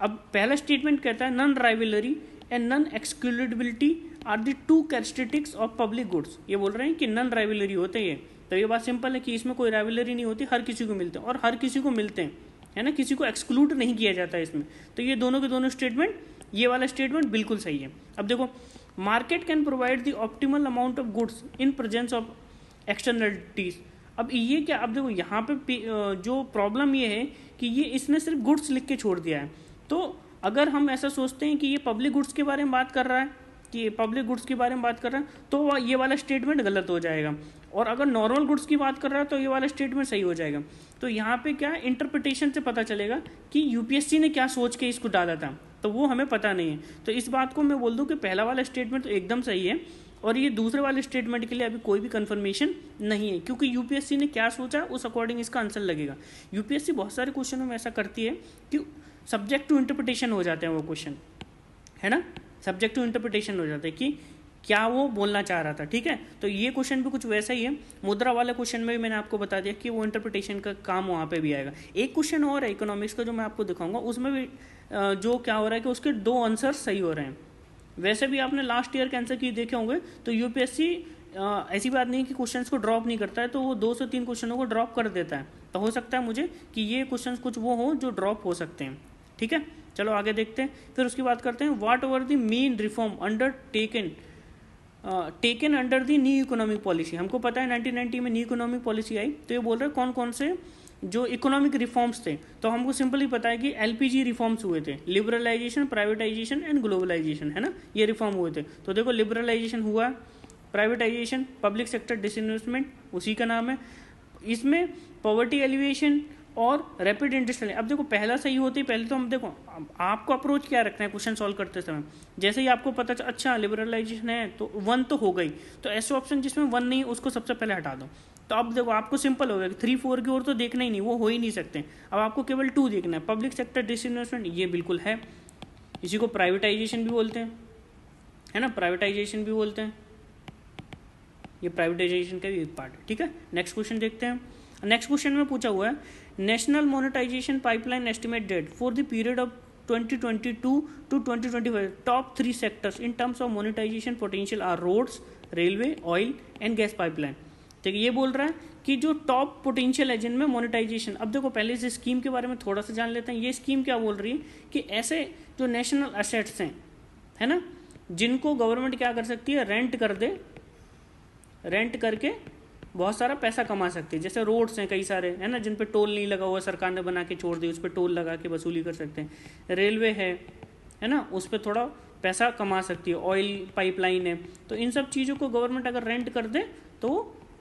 Speaker 1: अब पहला स्टेटमेंट कहता है non rivalry and non excludability are the two characteristics of public goods. ये बोल रहे हैं कि नॉन राइवलरी होते हैं, तो ये बात सिंपल है कि इसमें कोई राइवलरी नहीं होती, हर किसी को मिलते हैं और हर किसी को मिलते हैं, है ना, किसी को एक्सक्लूड नहीं किया जाता है इसमें। तो ये दोनों के दोनों स्टेटमेंट, ये वाला स्टेटमेंट बिल्कुल सही है। अब देखो, market can provide the optimal amount of goods in presence of externalities. अब ये क्या, अब देखो यहाँ पे जो प्रॉब्लम ये है कि ये इसने सिर्फ गुड्स लिख के छोड़ दिया है। तो अगर हम ऐसा सोचते हैं कि ये पब्लिक गुड्स के बारे में बात कर रहा है, कि ये पब्लिक गुड्स के बारे में बात कर रहा है, तो ये वाला स्टेटमेंट गलत हो जाएगा। और अगर नॉर्मल गुड्स की बात कर रहा है तो ये वाला स्टेटमेंट सही हो जाएगा। तो यहाँ पे क्या इंटरप्रिटेशन से पता चलेगा कि यूपीएससी ने क्या सोच के इसको डाला था, तो वो हमें पता नहीं है। तो इस बात को मैं बोल दूं कि पहला वाला स्टेटमेंट तो एकदम सही है और ये दूसरे वाले स्टेटमेंट के लिए अभी कोई भी कंफर्मेशन नहीं है, क्योंकि यूपीएससी ने क्या सोचा उस अकॉर्डिंग इसका आंसर लगेगा। यूपीएससी बहुत सारे क्वेश्चनों में ऐसा करती है कि सब्जेक्ट टू इंटरप्रिटेशन हो जाते हैं वो क्वेश्चन, है ना, सब्जेक्ट टू इंटरप्रिटेशन हो जाता है कि क्या वो बोलना चाह रहा था, ठीक है। तो ये क्वेश्चन भी कुछ वैसा ही है। मुद्रा वाले क्वेश्चन में भी मैंने आपको बता दिया कि वो इंटरप्रिटेशन का काम वहाँ पे भी आएगा। एक क्वेश्चन और है इकोनॉमिक्स का जो मैं आपको दिखाऊंगा, उसमें भी जो क्या हो रहा है कि उसके 2 आंसर सही हो रहे हैं। वैसे भी आपने लास्ट ईयर के आंसर की देखे होंगे, तो यूपीएससी ऐसी बात नहीं कि क्वेश्चंस को ड्रॉप नहीं करता है, तो वो 2 से 3 क्वेश्चनों को ड्रॉप कर देता है। तो हो सकता है मुझे कि ये क्वेश्चन कुछ वो हो जो ड्रॉप हो सकते हैं, ठीक है। चलो आगे देखते हैं, फिर उसकी बात करते हैं। What were the main reform under taken under the new economic policy. हमको पता है 1990 में न्यू इकोनॉमिक पॉलिसी आई, तो ये बोल रहे हैं कौन कौन से जो इकोनॉमिक रिफॉर्म्स थे। तो हमको सिंपली पता है कि एलपीजी रिफॉर्म्स हुए थे, लिबरलाइजेशन, प्राइवेटाइजेशन एंड ग्लोबलाइजेशन, है ना, ये रिफॉर्म हुए थे। तो देखो, लिबरलाइजेशन हुआ, प्राइवेटाइजेशन, पब्लिक सेक्टर डिसइन्वेस्टमेंट उसी का नाम है। इसमें पॉवर्टी एलिवेशन और रैपिड इंडस्ट्रियल। अब देखो, पहला सही होती है, पहले तो हम देखो आपको अप्रोच क्या रखना है क्वेश्चन सॉल्व करते समय। जैसे ही आपको पता चला अच्छा लिबरलाइजेशन है तो 1 तो हो गई, तो ऐसे ऑप्शन जिसमें 1 नहीं उसको सबसे पहले हटा दो। तो अब देखो आपको सिंपल हो गया, 3, 4 की ओर तो देखना ही नहीं, वो हो ही नहीं सकते। अब आपको केवल 2 देखना है, पब्लिक सेक्टर डिसइन्वेस्टमेंट, ये बिल्कुल है। इसी को प्राइवेटाइजेशन भी बोलते हैं, है ना, प्राइवेटाइजेशन भी बोलते हैं, ये प्राइवेटाइजेशन का भी एक पार्ट है, ठीक है। नेक्स्ट क्वेश्चन देखते हैं। नेक्स्ट क्वेश्चन में पूछा हुआ है national monetization pipeline estimate that for the period of 2022 to 2025 top 3 sectors in terms of monetization potential are roads, railway, oil and gas pipeline. ठीक है, ये बोल रहा है कि जो टॉप पोटेंशियल है जिनमें मोनेटाइजेशन। अब देखो, पहले इस स्कीम के बारे में थोड़ा सा जान लेते हैं। ये स्कीम क्या बोल रही है कि ऐसे जो नेशनल एसेट्स हैं, है ना, जिनको गवर्नमेंट क्या कर सकती है, रेंट कर दे, रेंट करके बहुत सारा पैसा कमा सकती है। जैसे रोड्स हैं कई सारे, है ना, जिन पे टोल नहीं लगा हुआ, सरकार ने बना के छोड़ दी, उस पर टोल लगा के वसूली कर सकते हैं। रेलवे है ना, उस पर थोड़ा पैसा कमा सकती है। ऑयल पाइपलाइन है, तो इन सब चीज़ों को गवर्नमेंट अगर रेंट कर दे तो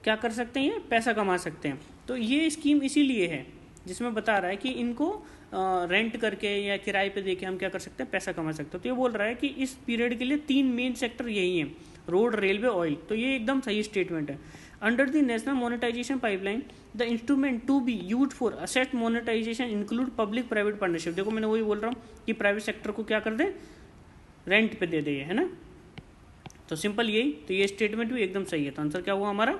Speaker 1: क्या कर सकते हैं, ये पैसा कमा सकते हैं। तो ये स्कीम इसीलिए है जिसमें बता रहा है कि इनको रेंट करके या किराए पे देके हम क्या कर सकते हैं, पैसा कमा सकते हैं। तो ये बोल रहा है कि इस पीरियड के लिए 3 मेन सेक्टर यही हैं, रोड, रेलवे, ऑयल। तो ये एकदम सही स्टेटमेंट है। Under the national monetization pipeline the instrument to be use for asset monetization include public private partnership. देखो, मैंने वही बोल रहा हूँ कि प्राइवेट सेक्टर को क्या कर दे, रेंट पे दे दे, है ना। तो सिंपल यही, तो ये स्टेटमेंट भी एकदम सही है। तो आंसर क्या हुआ हमारा,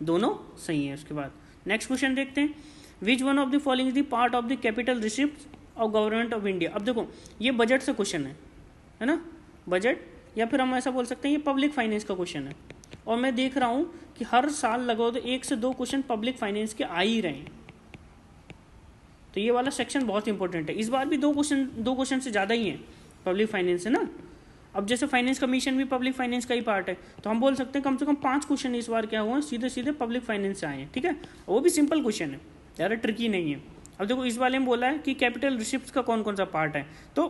Speaker 1: दोनों सही है। उसके बाद नेक्स्ट क्वेश्चन देखते हैं। Which one of the following is the part of the capital receipt of government of India. अब देखो, ये बजट से क्वेश्चन है ना, बजट, या फिर हम ऐसा बोल सकते हैं ये पब्लिक फाइनेंस का क्वेश्चन है। और मैं देख रहा हूँ कि हर साल लगभग 1 से 2 क्वेश्चन पब्लिक फाइनेंस के आ ही रहे हैं। तो ये वाला सेक्शन बहुत इंपॉर्टेंट है। इस बार भी 2 क्वेश्चन से ज़्यादा ही हैं पब्लिक फाइनेंस, है ना। अब जैसे फाइनेंस कमीशन भी पब्लिक फाइनेंस का ही पार्ट है, तो हम बोल सकते हैं कम से कम 5 क्वेश्चन इस बार क्या हुआ, सीधे सीधे पब्लिक फाइनेंस से आए हैं, ठीक है। वो भी सिंपल क्वेश्चन है, ज़्यादा ट्रिकी नहीं है। अब देखो, इस वाले में बोला है कि कैपिटल रिसिप्ट का कौन कौन सा पार्ट है। तो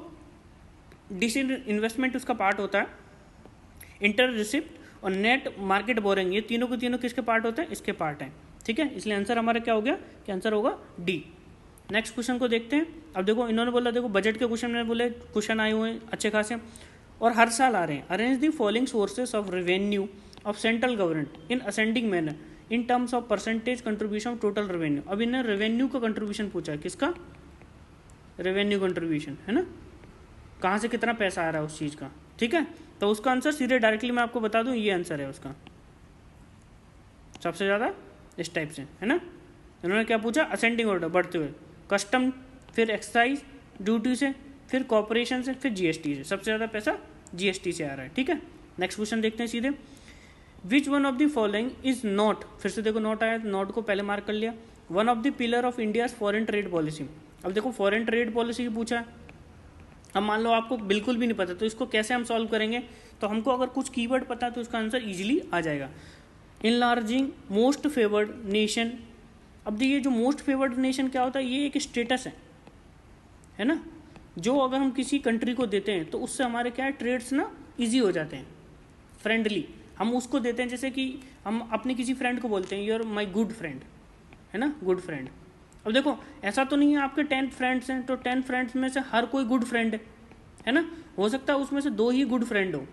Speaker 1: डिसइन्वेस्टमेंट उसका पार्ट होता है, इंटर रिसिप्ट और नेट मार्केट बोरिंग, ये तीनों के तीनों किसके पार्ट होते हैं, इसके पार्ट हैं, ठीक है। इसलिए आंसर हमारा क्या हो गया, कि आंसर होगा डी। नेक्स्ट क्वेश्चन को देखते हैं। अब देखो, इन्होंने बोला, देखो बजट के क्वेश्चन में बोले क्वेश्चन आए हुए हैं अच्छे खासे। और हर साल आ रहे हैं। Arrange the following sources of revenue of central government in ascending manner in terms of percentage contribution of total revenue. अब इन्हें रेवेन्यू का कंट्रीब्यूशन पूछा है, किसका, रेवेन्यू कंट्रीब्यूशन, है ना, कहाँ से कितना पैसा आ रहा है उस चीज़ का, ठीक है। तो उसका आंसर सीधे डायरेक्टली मैं आपको बता दूं, ये आंसर है उसका सबसे ज़्यादा इस टाइप से, है ना। इन्होंने क्या पूछा, असेंडिंग ऑर्डर, बढ़ते हुए, कस्टम, फिर एक्साइज ड्यूटी से, फिर कॉर्पोरेशन से, फिर जीएसटी से। सबसे ज़्यादा पैसा जीएसटी से आ रहा है, ठीक है। नेक्स्ट क्वेश्चन देखते हैं सीधे। विच one of the following is not, फिर से देखो नॉट आया, नॉट को पहले मार्क कर लिया, one of the pillar of India's foreign trade policy. अब देखो फॉरेन ट्रेड पॉलिसी की पूछा है। अब मान लो आपको बिल्कुल भी नहीं पता, तो इसको कैसे हम सॉल्व करेंगे, तो हमको अगर कुछ कीवर्ड पता है तो उसका आंसर इजीली आ जाएगा। Enlarging most favoured nation. अब देखिए जो मोस्ट फेवर्ड नेशन क्या होता है, ये एक स्टेटस है ना, जो अगर हम किसी कंट्री को देते हैं तो उससे हमारे क्या है, ट्रेड्स ना इजी हो जाते हैं, फ्रेंडली हम उसको देते हैं। जैसे कि हम अपने किसी फ्रेंड को बोलते हैं, you are my good friend, है ना, गुड फ्रेंड। अब देखो ऐसा तो नहीं है आपके 10 फ्रेंड्स हैं तो 10 फ्रेंड्स में से हर कोई गुड फ्रेंड है ना, हो सकता है उसमें से 2 ही गुड फ्रेंड हो,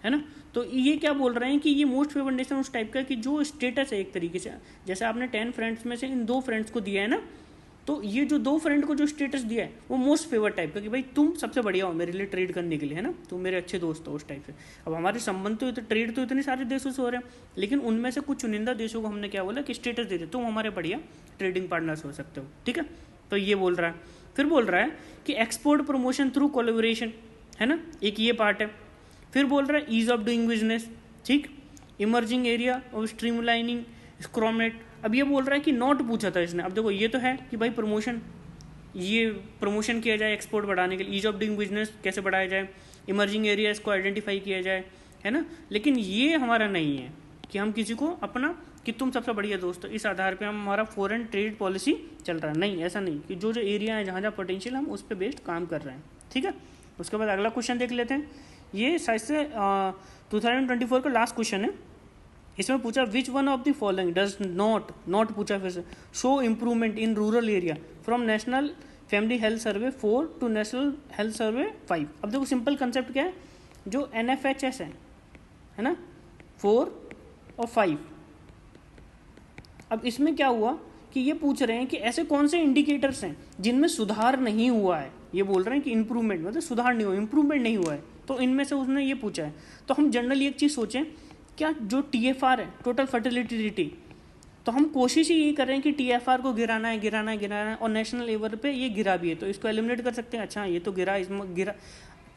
Speaker 1: है ना। तो ये क्या बोल रहे हैं कि ये मोस्ट फेवर्ड नेशन उस टाइप का कि जो स्टेटस है एक तरीके से, जैसे आपने 10 फ्रेंड्स में से इन 2 फ्रेंड्स को दिया है ना, तो ये जो 2 फ्रेंड को जो स्टेटस दिया है वो मोस्ट फेवर्ड टाइप का, कि भाई तुम सबसे बढ़िया हो मेरे लिए ट्रेड करने के लिए, है ना, तुम मेरे अच्छे दोस्त हो उस टाइप से। अब हमारे संबंध तो ट्रेड तो इतने सारे देशों से हो रहे हैं, लेकिन उनमें से कुछ चुनिंदा देशों को हमने क्या बोला कि स्टेटस दे दे, तुम हमारे बढ़िया ट्रेडिंग पार्टनर्स हो सकते हो, ठीक है। तो ये बोल रहा है। फिर बोल रहा है कि एक्सपोर्ट प्रमोशन थ्रू कोलैबोरेशन, है ना, एक ये पार्ट है। फिर बोल रहा है ईज ऑफ डूइंग बिजनेस, ठीक, इमर्जिंग एरिया ऑफ स्ट्रीमलाइनिंग, स्क्रॉमेट। अब ये बोल रहा है कि नॉट पूछा था इसने। अब देखो ये तो है कि भाई प्रमोशन, ये प्रमोशन किया जाए एक्सपोर्ट बढ़ाने के लिए, ईज ऑफ डूइंग बिजनेस कैसे बढ़ाया जाए, इमर्जिंग एरिया इसको आइडेंटिफाई किया जाए, है ना। लेकिन ये हमारा नहीं है कि हम किसी को अपना कि तुम सबसे बढ़िया दोस्त हो, इस आधार पे हम हमारा फॉरेन ट्रेड पॉलिसी चल रहा है, नहीं, ऐसा नहीं, कि जो जो एरिया है जहाँ जहाँ पोटेंशियल हम उस पर बेस्ड काम कर रहे हैं, ठीक है। उसके बाद अगला क्वेश्चन देख लेते हैं। ये शायद से 2024 का लास्ट क्वेश्चन है। इसमें पूछा which one of the following does not पूछा फिर से, show improvement in rural area from national family health survey 4 to national health survey 5। अब देखो सिंपल कंसेप्ट क्या है, जो NFHS है ना, 4 और 5। अब इसमें क्या हुआ कि ये पूछ रहे हैं कि ऐसे कौन से इंडिकेटर्स हैं जिनमें सुधार नहीं हुआ है। ये बोल रहे हैं कि इंप्रूवमेंट मतलब सुधार नहीं हुआ, इंप्रूवमेंट नहीं हुआ है, तो इनमें से उसने ये पूछा है। तो हम जनरली एक चीज़ सोचें, क्या जो TFR है, टोटल फर्टिलिटी रेट, तो हम कोशिश ही यही कर रहे हैं कि TFR को गिराना है और नेशनल लेवल पे ये गिरा भी है, तो इसको एलिमिनेट कर सकते हैं। अच्छा ये तो गिरा, इसमें गिरा,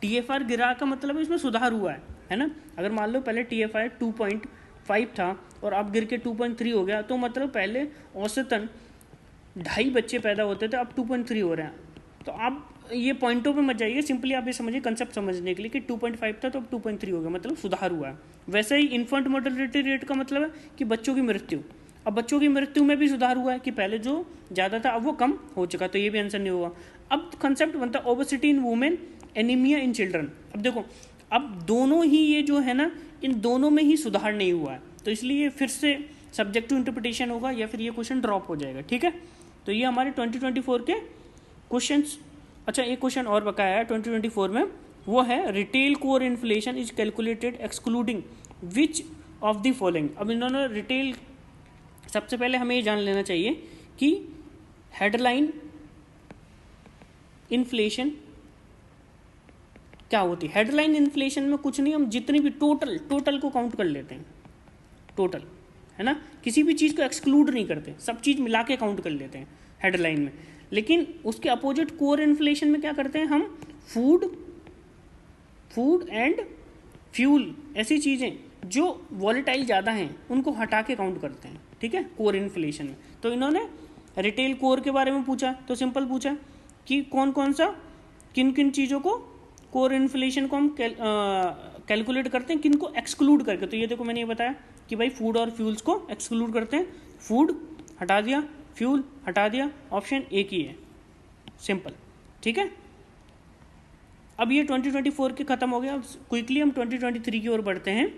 Speaker 1: TFR गिरा का मतलब इसमें सुधार हुआ है ना। अगर मान लो पहले TFR 2.5 था और अब गिर के 2.3 हो गया, तो मतलब पहले औसतन 2.5 बच्चे पैदा होते थे, अब 2.3 हो रहे हैं। तो आप ये पॉइंटों पे मत जाइए, सिंपली आप ये समझिए कंसेप्ट समझने के लिए कि 2.5 था तो अब 2.3 हो गया, मतलब सुधार हुआ है। वैसे ही इन्फेंट मोर्टेलिटी रेट का मतलब है कि बच्चों की मृत्यु, अब बच्चों की मृत्यु में भी सुधार हुआ है कि पहले जो ज़्यादा था अब वो कम हो चुका, तो ये भी आंसर नहीं हुआ। अब कंसेप्ट बनता है obesity in women, anaemia in children. अब देखो अब दोनों ही ये जो है ना, इन दोनों में ही सुधार नहीं हुआ है, तो इसलिए फिर से सब्जेक्ट टू इंटरप्रिटेशन होगा या फिर ये क्वेश्चन ड्रॉप हो जाएगा, ठीक है। तो ये हमारे 2024 के क्वेश्चंस। अच्छा एक क्वेश्चन और बकाया है 2024 में, वो है retail core inflation is calculated excluding which of the following. अब इन्होंने रिटेल, सबसे पहले हमें ये जान लेना चाहिए कि हेडलाइन इन्फ्लेशन क्या होती है। हेडलाइन इन्फ्लेशन में कुछ नहीं, हम जितनी भी टोटल को काउंट कर लेते हैं, टोटल, है ना, किसी भी चीज़ को एक्सक्लूड नहीं करते, सब चीज़ मिला के काउंट कर लेते हैं हेडलाइन में। लेकिन उसके अपोजिट कोर इन्फ्लेशन में क्या करते हैं हम, फूड एंड फ्यूल, ऐसी चीज़ें जो वॉलेटाइल ज़्यादा हैं उनको हटा के काउंट करते हैं, ठीक है, कोर इन्फ्लेशन में। तो इन्होंने रिटेल कोर के बारे में पूछा, तो सिंपल पूछा कि कौन कौन सा, किन किन चीज़ों को कोर इन्फ्लेशन को हम कैलकुलेट करते हैं, किन को एक्सक्लूड करके। तो ये देखो मैंने ये बताया कि भाई फूड और फ्यूल्स को एक्सक्लूड करते हैं, फूड हटा दिया, फ्यूल हटा दिया, ऑप्शन एक ही है, सिंपल, ठीक है। अब ये 2024 के खत्म हो गया, अब क्विकली हम 2023 की ओर बढ़ते हैं।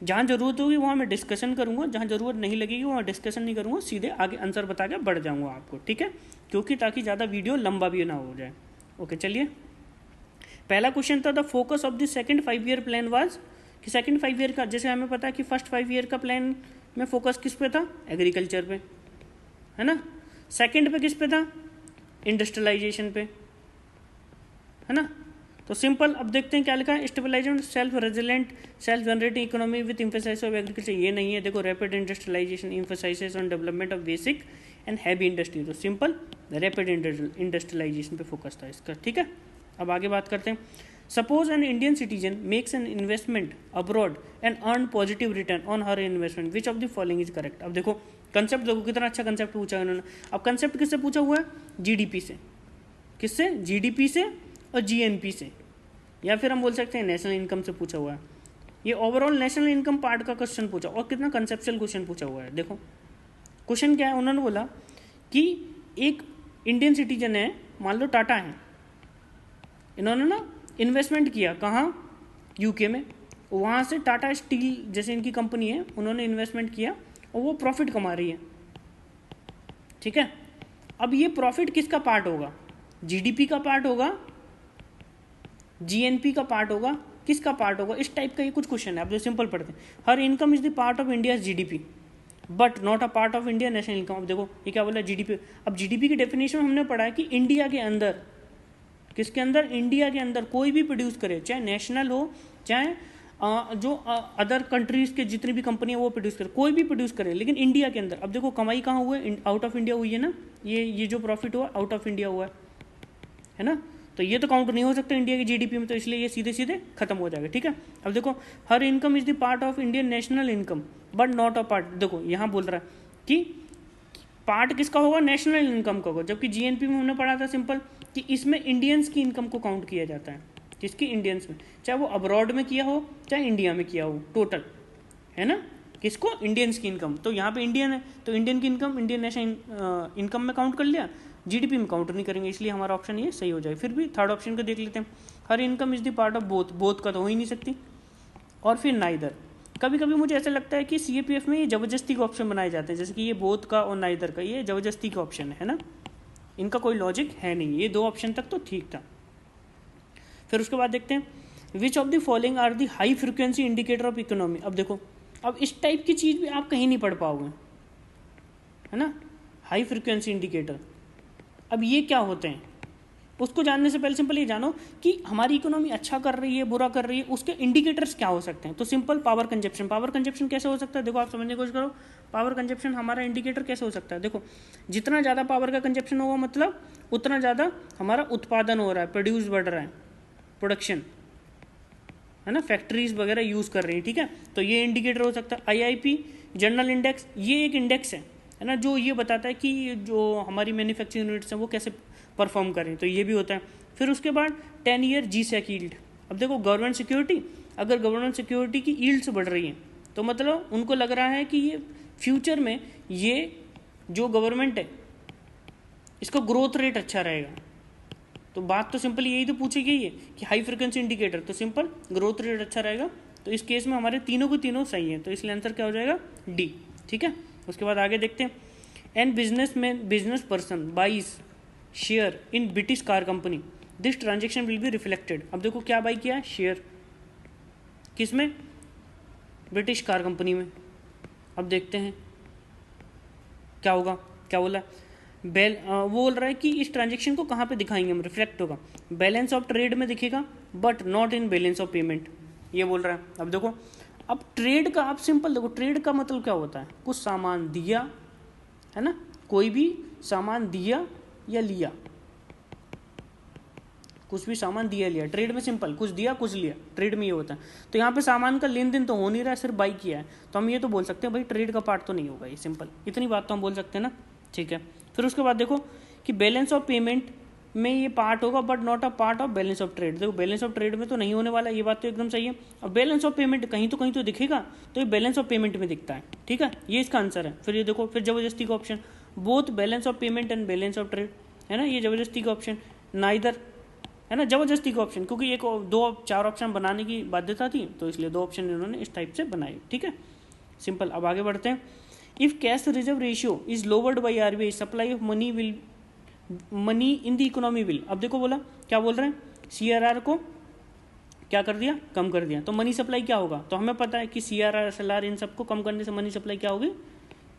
Speaker 1: जहाँ जरूरत होगी वहाँ मैं डिस्कशन करूँगा, जहाँ जरूरत नहीं लगेगी वहाँ डिस्कशन नहीं करूँगा, सीधे आगे आंसर बता के बढ़ जाऊँगा आपको, ठीक है, क्योंकि ताकि ज़्यादा वीडियो लंबा भी ना हो जाए। ओके चलिए पहला क्वेश्चन था the focus of the second 5 year plan was, कि सेकंड 5 ईयर का, जैसे हमें पता है कि फर्स्ट 5 ईयर का प्लान में फोकस किस पे था, एग्रीकल्चर पे, है ना। सेकंड पे किस पे था, इंडस्ट्रियलाइजेशन पे, है ना। तो सिंपल, अब देखते हैं क्या लिखा है, stabilization self resilient self generating economy with emphasize of agriculture, ये नहीं है। देखो rapid industrialization emphasizes on development of basic and heavy industry, तो सिंपल रैपिड इंडस्ट्रियलाइजेशन पे फोकस था इसका, ठीक है। अब आगे बात करते हैं। Suppose an Indian citizen makes an investment abroad and earn positive return on her investment, which of the following is correct. अब देखो कंसेप्ट देखो कितना अच्छा कंसेप्ट पूछा है उन्होंने। अब कंसेप्ट किससे पूछा हुआ है, जीडीपी से, किससे, जीडीपी से और जीएनपी से, या फिर हम बोल सकते हैं नेशनल इनकम से पूछा हुआ है। ये ओवरऑल नेशनल इनकम पार्ट का क्वेश्चन पूछा, और कितना कंसेप्चुअल क्वेश्चन पूछा हुआ है। देखो क्वेश्चन क्या है, उन्होंने बोला कि एक इंडियन सिटीजन है, मान लो टाटा है, इन्होंने ना इन्वेस्टमेंट किया कहाँ, यूके में, वहाँ से टाटा स्टील जैसे इनकी कंपनी है, उन्होंने इन्वेस्टमेंट किया और वो प्रॉफिट कमा रही है, ठीक है। अब ये प्रॉफिट किसका पार्ट होगा, जीडीपी का पार्ट होगा, जीएनपी का पार्ट होगा, किसका पार्ट होगा, इस टाइप का ये कुछ क्वेश्चन है। आप जो सिंपल पढ़ते हैं, हर income is the part of India GDP but not a part of India national income. अब देखो ये क्या बोला, जीडीपी। अब जीडीपी की डेफिनेशन हमने पढ़ा है कि इंडिया के अंदर, किसके अंदर, इंडिया के अंदर कोई भी प्रोड्यूस करे, चाहे नेशनल हो, चाहे जो अदर कंट्रीज के जितनी भी कंपनी है वो प्रोड्यूस करे, कोई भी प्रोड्यूस करे, लेकिन इंडिया के अंदर। अब देखो कमाई कहाँ हुआ है, आउट ऑफ इंडिया हुई है ना, ये जो प्रॉफिट हुआ आउट ऑफ इंडिया हुआ है ना, तो ये तो काउंट नहीं हो सकता इंडिया की जीडीपी में, तो इसलिए ये सीधे सीधे खत्म हो जाएगा, ठीक है। अब देखो हर income is the part of Indian national income but not a part, देखो यहाँ बोल रहा है कि पार्ट किसका होगा, नेशनल इनकम का होगा, जबकि जीएनपी में हमने पढ़ा था सिंपल कि इसमें इंडियंस की इनकम को काउंट किया जाता है, किसकी, इंडियंस में, चाहे वो अब्रॉड में किया हो चाहे इंडिया में किया हो, टोटल, है ना, किसको, इंडियंस की इनकम। तो यहाँ पे इंडियन है तो इंडियन की इनकम इंडियन नेशनल इनकम में काउंट कर लिया, जीडीपी में काउंट नहीं करेंगे, इसलिए हमारा ऑप्शन ये सही हो जाए। फिर भी थर्ड ऑप्शन को देख लेते हैं, हर income is the part of both, both का तो हो ही नहीं सकती, और फिर नाइदर। कभी कभी मुझे ऐसा लगता है कि सीएपीएफ में ये जबरदस्ती के ऑप्शन बनाए जाते हैं, जैसे कि ये बोथ का और नाइदर का, ये जबरदस्ती का ऑप्शन है ना, इनका कोई लॉजिक है नहीं, ये 2 ऑप्शन तक तो ठीक था। फिर उसके बाद देखते हैं which of the following are the high frequency indicator of economy. अब देखो अब इस टाइप की चीज़ भी आप कहीं नहीं पढ़ पाओगे, है ना, हाई फ्रिक्वेंसी इंडिकेटर। अब ये क्या होते हैं, उसको जानने से पहले सिंपल ये जानो कि हमारी इकोनॉमी अच्छा कर रही है, बुरा कर रही है, उसके इंडिकेटर्स क्या हो सकते हैं। तो simple power consumption, power consumption कैसे हो सकता है, देखो आप समझने की कोशिश करो, पावर कंजप्शन हमारा इंडिकेटर कैसे हो सकता है। देखो जितना ज़्यादा पावर का कंजप्शन होगा मतलब उतना ज़्यादा हमारा उत्पादन हो रहा है, प्रोड्यूस बढ़ रहा है, प्रोडक्शन, है ना, फैक्ट्रीज वगैरह यूज़ कर रही हैं, ठीक है। तो ये इंडिकेटर हो सकता है। आईआईपी जनरल इंडेक्स, ये एक इंडेक्स है ना, जो ये बताता है कि जो हमारी मैन्युफैक्चरिंग यूनिट्स हैं वो कैसे परफॉर्म करें, तो ये भी होता है। फिर उसके बाद 10 ईयर जीसैक यील्ड। अब देखो गवर्नमेंट सिक्योरिटी, अगर गवर्नमेंट सिक्योरिटी की यील्ड्स बढ़ रही हैं तो मतलब उनको लग रहा है कि ये फ्यूचर में ये जो गवर्नमेंट है इसका ग्रोथ रेट अच्छा रहेगा। तो बात तो सिंपल यही तो पूछी गई है कि हाई फ्रिक्वेंसी इंडिकेटर, तो सिंपल ग्रोथ रेट अच्छा रहेगा। तो इस केस में हमारे तीनों के तीनों सही हैं, तो इसलिए आंसर क्या हो जाएगा, डी, ठीक है। उसके बाद आगे देखते हैं, an business person buys share in British car company, this transaction will be reflected. अब देखो क्या बाई किया है, शेयर, किस में, ब्रिटिश कार कंपनी में। अब देखते हैं क्या होगा, क्या बोला, वो बोल रहा है कि इस ट्रांजेक्शन को कहाँ पे दिखाएंगे हम, रिफ्लेक्ट होगा, बैलेंस ऑफ ट्रेड में दिखेगा but not in balance of payment, ये बोल रहा है। अब देखो अब ट्रेड का आप सिंपल देखो, ट्रेड का मतलब क्या होता है, कुछ सामान दिया, है ना, कोई भी सामान दिया या लिया, कुछ भी सामान दिया लिया, ट्रेड में सिंपल कुछ दिया कुछ लिया, ट्रेड में ये होता है। तो यहाँ पे सामान का लेन देन तो हो नहीं रहा है, सिर्फ बाई किया है, तो हम ये तो बोल सकते हैं भाई ट्रेड का पार्ट तो नहीं होगा, ये सिंपल इतनी बात तो हम बोल सकते हैं ना, ठीक है। फिर उसके बाद देखो कि बैलेंस ऑफ पेमेंट में ये पार्ट होगा but not a part of balance of trade. देखो बैलेंस ऑफ ट्रेड में तो नहीं होने वाला, ये बात तो एकदम सही है। अब बैलेंस ऑफ पेमेंट कहीं तो दिखेगा, तो ये बैलेंस ऑफ पेमेंट में दिखता है, ठीक है, ये इसका आंसर है। फिर ये देखो, फिर जबरदस्ती का option, both balance of payment and balance of trade, है ना, ये जबरदस्ती का ऑप्शन, नाइदर, है ना, जबरदस्ती का ऑप्शन, क्योंकि एक 2-4 ऑप्शन बनाने की बाध्यता थी, तो इसलिए 2 ऑप्शन इन्होंने इस टाइप से बनाए, ठीक है, सिंपल। अब आगे बढ़ते हैं, if cash reserve ratio is lowered by RBI, supply of money in the economy will. अब देखो बोला क्या बोल रहे हैं, सीआरआर को क्या कर दिया, कम कर दिया। तो मनी सप्लाई क्या होगा, तो हमें पता है कि CRR SLR इन सबको कम करने से मनी सप्लाई क्या होगी,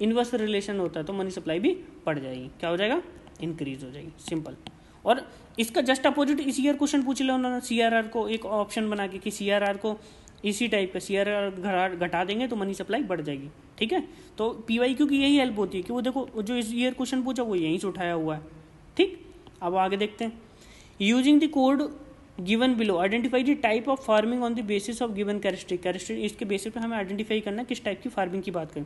Speaker 1: इन्वर्स रिलेशन होता है, तो मनी सप्लाई भी बढ़ जाएगी, क्या हो जाएगा, इंक्रीज हो जाएगी, सिंपल। और इसका जस्ट अपोजिट इस ईयर क्वेश्चन पूछ लिया उन्होंने, CRR को एक ऑप्शन बना के कि CRR को इसी टाइप का CRR घटा देंगे तो मनी सप्लाई बढ़ जाएगी, ठीक है। तो PYQ की यही हेल्प होती है कि वो देखो जो इस ईयर क्वेश्चन पूछा वो यहीं से उठाया हुआ है, ठीक। अब आगे देखते हैं, using the code given below identify the type of farming on the basis of given characteristic, इसके बेसिस पे हमें आइडेंटिफाई करना है किस टाइप की फार्मिंग की बात करें।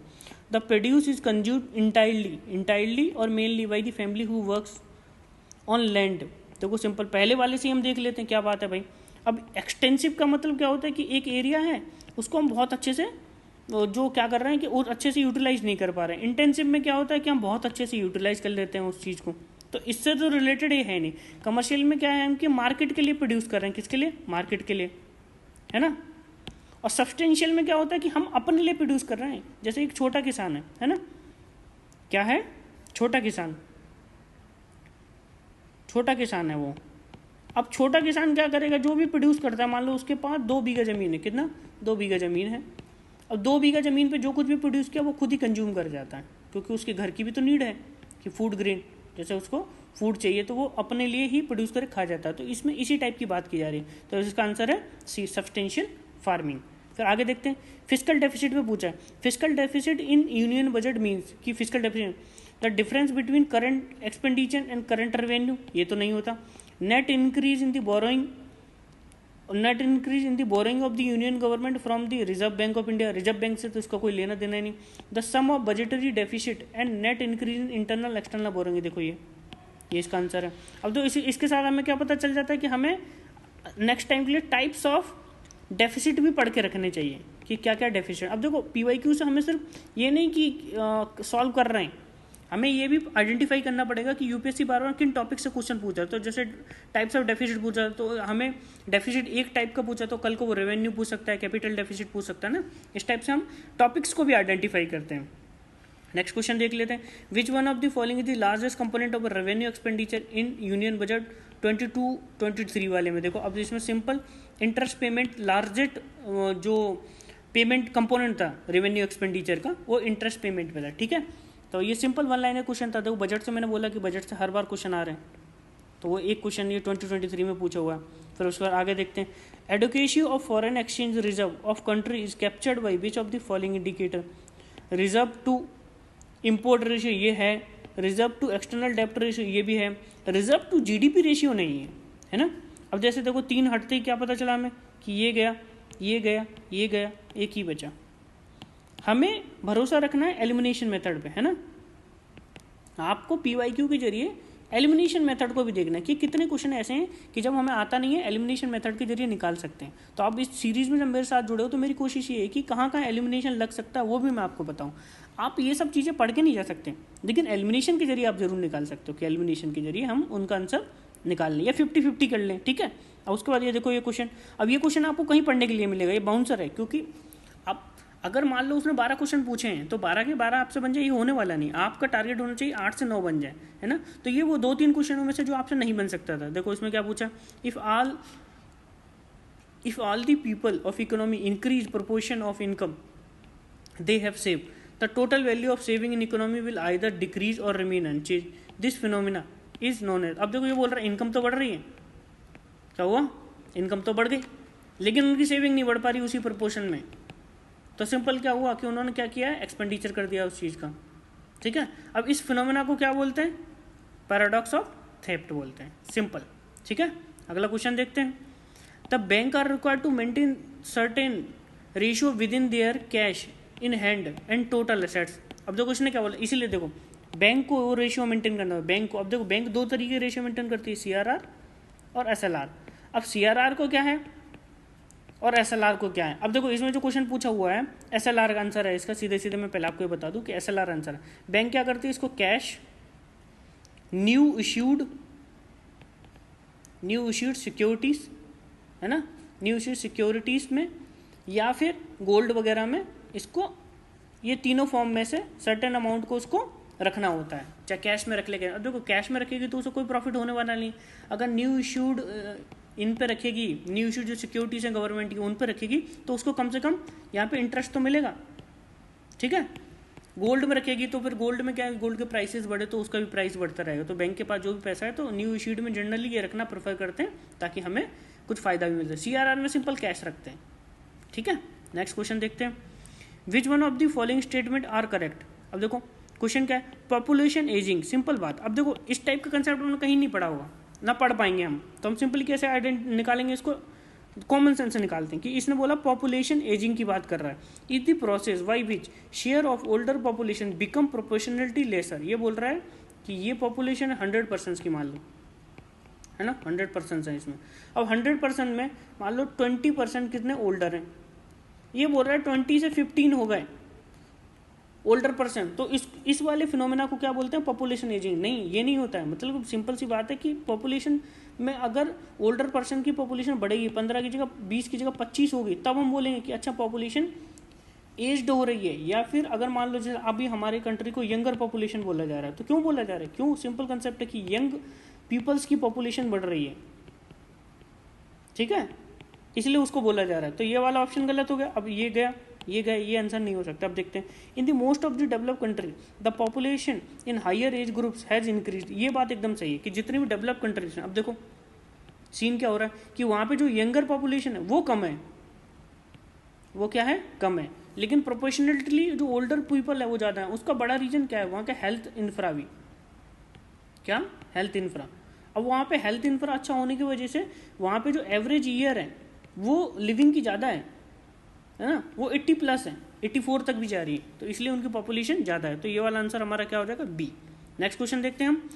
Speaker 1: The produce is consumed entirely और mainly by the family who works on land. देखो सिंपल, पहले वाले से हम देख लेते हैं क्या बात है भाई। अब एक्सटेंसिव का मतलब क्या होता है कि एक एरिया है उसको हम बहुत अच्छे से जो क्या कर रहे हैं कि और अच्छे से यूटिलाइज नहीं कर पा रहे हैं। इंटेंसिव में क्या होता है कि हम बहुत अच्छे से यूटिलाइज कर लेते हैं उस चीज़ को, तो इससे तो रिलेटेड ये है नहीं। कमर्शियल में क्या है, हम कि मार्केट के लिए प्रोड्यूस कर रहे हैं, किसके लिए, मार्केट के लिए, है ना। और सब्सटेंशियल में क्या होता है कि हम अपने लिए प्रोड्यूस कर रहे हैं। जैसे एक छोटा किसान है ना, क्या है, छोटा किसान, छोटा किसान है वो। अब छोटा किसान क्या करेगा, जो भी प्रोड्यूस करता है, मान लो उसके पास 2 बीघा ज़मीन है, कितना, 2 बीघा ज़मीन है। अब 2 बीघा ज़मीन पे जो कुछ भी प्रोड्यूस किया वो खुद ही कंज्यूम कर जाता है, क्योंकि उसके घर की भी तो नीड है कि फूड ग्रेन, जैसे उसको फूड चाहिए तो वो अपने लिए ही प्रोड्यूस करके खा जाता है। तो इसमें इसी टाइप की बात की जा रही है, तो इसका आंसर है सी, सब्सटेंशियल फार्मिंग। फिर आगे देखते हैं, फिस्कल डेफिसिट में पूछा है। Fiscal deficit in union budget means कि fiscal deficit the difference between current expenditure and current revenue, ये तो नहीं होता। Net increase in the borrowing, net increase in the borrowing of the union government from the Reserve Bank of India, Reserve Bank से तो इसका कोई लेना देना नहीं। The sum of budgetary deficit and net increase in internal external borrowing, देखो ये इसका आंसर है। अब तो इसके साथ हमें क्या पता चल जाता है कि हमें नेक्स्ट टाइम के लिए टाइप्स ऑफ डेफिसिट भी पढ़ के रखने चाहिए कि क्या क्या डेफिसिट। अब देखो PYQ से हमें सिर्फ ये नहीं कि सॉल्व कर रहे हैं, हमें ये भी आइडेंटिफाई करना पड़ेगा कि UPSC बार बार किन टॉपिक से क्वेश्चन पूछा है। तो जैसे टाइप्स ऑफ डेफिसिट पूछा तो हमें डेफिसिट एक टाइप का पूछा तो कल को वो रेवेन्यू पूछ सकता है, कैपिटल डेफिसिट पूछ सकता है ना। इस टाइप से हम टॉपिक्स को भी आइडेंटिफाई करते हैं। नेक्स्ट क्वेश्चन देख लेते हैं, which one of the following is the largest component of revenue expenditure in union budget 22-23 वाले में। देखो अब इसमें सिंपल इंटरेस्ट पेमेंट, लार्जेस्ट जो पेमेंट कंपोनेंट था रेवेन्यू एक्सपेंडिचर का वो इंटरेस्ट पेमेंट पे था, ठीक है। तो ये सिंपल वन लाइनर क्वेश्चन था। देखो बजट से मैंने बोला कि बजट से हर बार क्वेश्चन आ रहे हैं, तो वो एक क्वेश्चन ये 2023 में पूछा हुआ है। फिर उसके बाद आगे देखते हैं, adequacy of foreign exchange reserve of country is captured by which of the following indicator. Reserve to import ratio ये है, रिजर्व टू एक्सटर्नल डेप्ट रेशियो ये भी है, रिजर्व टू GDP रेशियो नहीं है ना। अब जैसे देखो 3 हटते ही क्या पता चला हमें कि ये गया, ये गया, ये गया, एक ही बचा। हमें भरोसा रखना है एलिमिनेशन मेथड पे, है ना। आपको PYQ के जरिए एलिमिनेशन मेथड को भी देखना है कि कितने क्वेश्चन ऐसे हैं कि जब हमें आता नहीं है एलिमिनेशन मेथड के जरिए निकाल सकते हैं। तो आप इस सीरीज में जब मेरे साथ जुड़े हो तो मेरी कोशिश ये है कि कहाँ कहाँ एलिमिनेशन लग सकता है वो भी मैं आपको बताऊँ। आप ये सब चीज़ें पढ़ के नहीं जा सकते, लेकिन एलिमिनेशन के जरिए आप जरूर निकाल सकते हो कि एलिमिनेशन के जरिए हम उनका आंसर निकाल लें या 50-50 कर लें, ठीक है। और उसके बाद ये देखो ये क्वेश्चन, अब ये क्वेश्चन आपको कहीं पढ़ने के लिए मिलेगा, ये बाउंसर है, क्योंकि अब अगर मान लो उसने 12 क्वेश्चन पूछे हैं तो 12 के 12 आपसे बन जाए, ये होने वाला नहीं। आपका टारगेट होना चाहिए 8 से 9 बन जाए, है ना। तो ये वो 2-3 क्वेश्चनों में से जो आपसे नहीं बन सकता था। देखो इसमें क्या पूछा, if all the people of economy increase proportion of income they have saved, the total value of saving in economy will either decrease or remain unchanged. This phenomena is known as, अब देखो ये बोल रहा है income तो बढ़ रही है, क्या हुआ, इनकम तो बढ़ गई लेकिन उनकी सेविंग नहीं बढ़ पा रही उसी प्रोपोर्शन में। तो सिंपल क्या हुआ कि उन्होंने क्या किया, एक्सपेंडिचर कर दिया उस चीज़ का, ठीक है। अब इस फिनोमेना को क्या बोलते हैं, पैराडॉक्स ऑफ थेफ्ट बोलते हैं, सिंपल, ठीक है। अगला क्वेश्चन देखते हैं, the bank are required to maintain certain ratio within their cash in hand and total assets. अब देखो इसने क्या बोला, इसीलिए देखो बैंक को वो रेशियो मेंटेन करना है। बैंक को, अब देखो बैंक 2 तरीके रेशियो मेंटेन करती है, CRR और SLR। अब CRR को क्या है और SLR को क्या है। अब देखो इसमें जो क्वेश्चन पूछा हुआ है SLR का आंसर है इसका, सीधे सीधे मैं पहले आपको ये बता दूं कि SLR आंसर है। बैंक क्या करती है, इसको कैश, न्यू इश्यूड सिक्योरिटीज, है ना, न्यू इश्यूड सिक्योरिटीज में या फिर गोल्ड वगैरह में, इसको ये तीनों फॉर्म में से सर्टेन अमाउंट को उसको रखना होता है, चाहे कैश में रख लेगा। अब देखो कैश में रखेगी तो उसे कोई प्रॉफिट होने वाला नहीं। अगर न्यू इश्यूड इन पे रखेगी, न्यू इशू जो सिक्योरिटीज हैं गवर्नमेंट की उन पे रखेगी, तो उसको कम से कम यहाँ पे इंटरेस्ट तो मिलेगा, ठीक है। गोल्ड में रखेगी तो फिर गोल्ड में क्या है, गोल्ड के प्राइसेस बढ़े तो उसका भी प्राइस बढ़ता रहेगा। तो बैंक के पास जो भी पैसा है तो न्यू इशूड में जनरली ये रखना प्रेफर करते हैं ताकि हमें कुछ फायदा भी मिलता है। CRR में सिंपल कैश रखते हैं, ठीक है। नेक्स्ट क्वेश्चन देखते हैं, which one of the following statement are correct. अब देखो क्वेश्चन क्या है, पॉपुलेशन एजिंग, सिंपल बात। अब देखो इस टाइप का कंसेप्ट हमने कहीं नहीं पढ़ा होगा, ना पढ़ पाएंगे हम, तो हम सिंपली कैसे निकालेंगे इसको, कॉमन सेंस से निकालते हैं कि इसने बोला पॉपुलेशन एजिंग की बात कर रहा है, is the process by which share of older population become proportionality lesser. ये बोल रहा है कि ये पॉपुलेशन 100% की मान लो, है ना, 100% है इसमें। अब 100% में मान लो 20% कितने ओल्डर हैं, ये बोल रहा है 20 से 15 हो गए ओल्डर पर्सन, तो इस वाले फिनोमेना को क्या बोलते हैं, पॉपुलेशन एजिंग। नहीं, ये नहीं होता है। मतलब सिंपल सी बात है कि पॉपुलेशन में अगर ओल्डर पर्सन की पॉपुलेशन बढ़ेगी, 15 की जगह 20 की जगह 25 होगी, तब हम बोलेंगे कि अच्छा पॉपुलेशन एज्ड हो रही है। या फिर अगर मान लो जैसे अभी हमारे कंट्री को यंगर पॉपुलेशन बोला जा रहा है, तो क्यों बोला जा रहा है, क्यों, सिंपल कंसेप्ट है कि यंग पीपल्स की पॉपुलेशन बढ़ रही है, ठीक है, इसलिए उसको बोला जा रहा है। तो ये वाला ऑप्शन गलत हो गया। अब ये गया, ये गया, ये आंसर नहीं हो सकता। अब देखते हैं, in the most of the developed country the population in higher age groups has increase. ये बात एकदम सही है कि जितनी भी डेवलप्ड कंट्रीज हैं, अब देखो सीन क्या हो रहा है कि वहाँ पे जो यंगर पॉपुलेशन है वो कम है, वो क्या है, कम है, लेकिन प्रोपोर्शनली जो ओल्डर पीपल है वो ज़्यादा है। उसका बड़ा रीजन क्या है, वहाँ का हेल्थ इंफ्रा भी, क्या, हेल्थ इंफ्रा। अब वहाँ पे हेल्थ इंफ्रा अच्छा होने की वजह से वहाँ पे जो एवरेज ईयर है वो लिविंग की ज़्यादा है ना, वो 80+ है, 84 तक भी जा रही है, तो इसलिए उनकी पॉपुलेशन ज़्यादा है। तो ये वाला आंसर हमारा क्या हो जाएगा, बी। नेक्स्ट क्वेश्चन देखते हैं हम।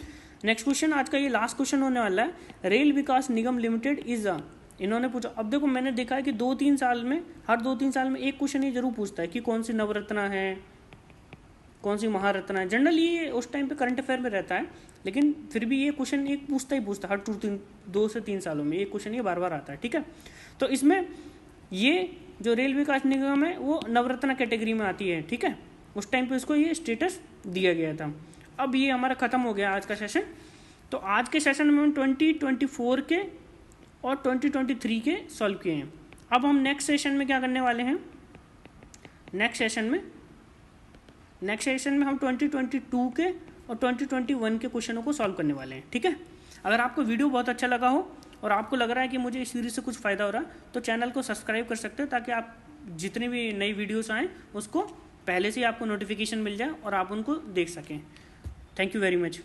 Speaker 1: नेक्स्ट क्वेश्चन आज का ये लास्ट क्वेश्चन होने वाला है। Rail Vikas Nigam limited is a, इन्होंने पूछा। अब देखो मैंने देखा है कि 2-3 साल में, हर 2-3 साल में एक क्वेश्चन ये जरूर पूछता है कि कौन सी नवरत्ना है, कौन सी महारत्ना है। जनरली ये उस टाइम पे करंट अफेयर में रहता है, लेकिन फिर भी ये क्वेश्चन एक पूछता ही पूछता, हर 2 से 3 सालों में एक क्वेश्चन ये बार बार आता है, ठीक है। तो इसमें ये जो रेल विकास निगम है वो नवरत्ना कैटेगरी में आती है, ठीक है। उस टाइम पे इसको ये स्टेटस दिया गया था। अब ये हमारा खत्म हो गया आज का सेशन। तो आज के सेशन में हम 2024 के और 2023 के सॉल्व किए हैं। अब हम नेक्स्ट सेशन में क्या करने वाले हैं, नेक्स्ट सेशन में हम 2022 के और 2021 के क्वेश्चनों को सॉल्व करने वाले हैं, ठीक है। अगर आपको वीडियो बहुत अच्छा लगा हो और आपको लग रहा है कि मुझे इस सीरीज से कुछ फ़ायदा हो रहा है, तो चैनल को सब्सक्राइब कर सकते हो, ताकि आप जितनी भी नई वीडियोस आएँ उसको पहले से ही आपको नोटिफिकेशन मिल जाए और आप उनको देख सकें। Thank you very much.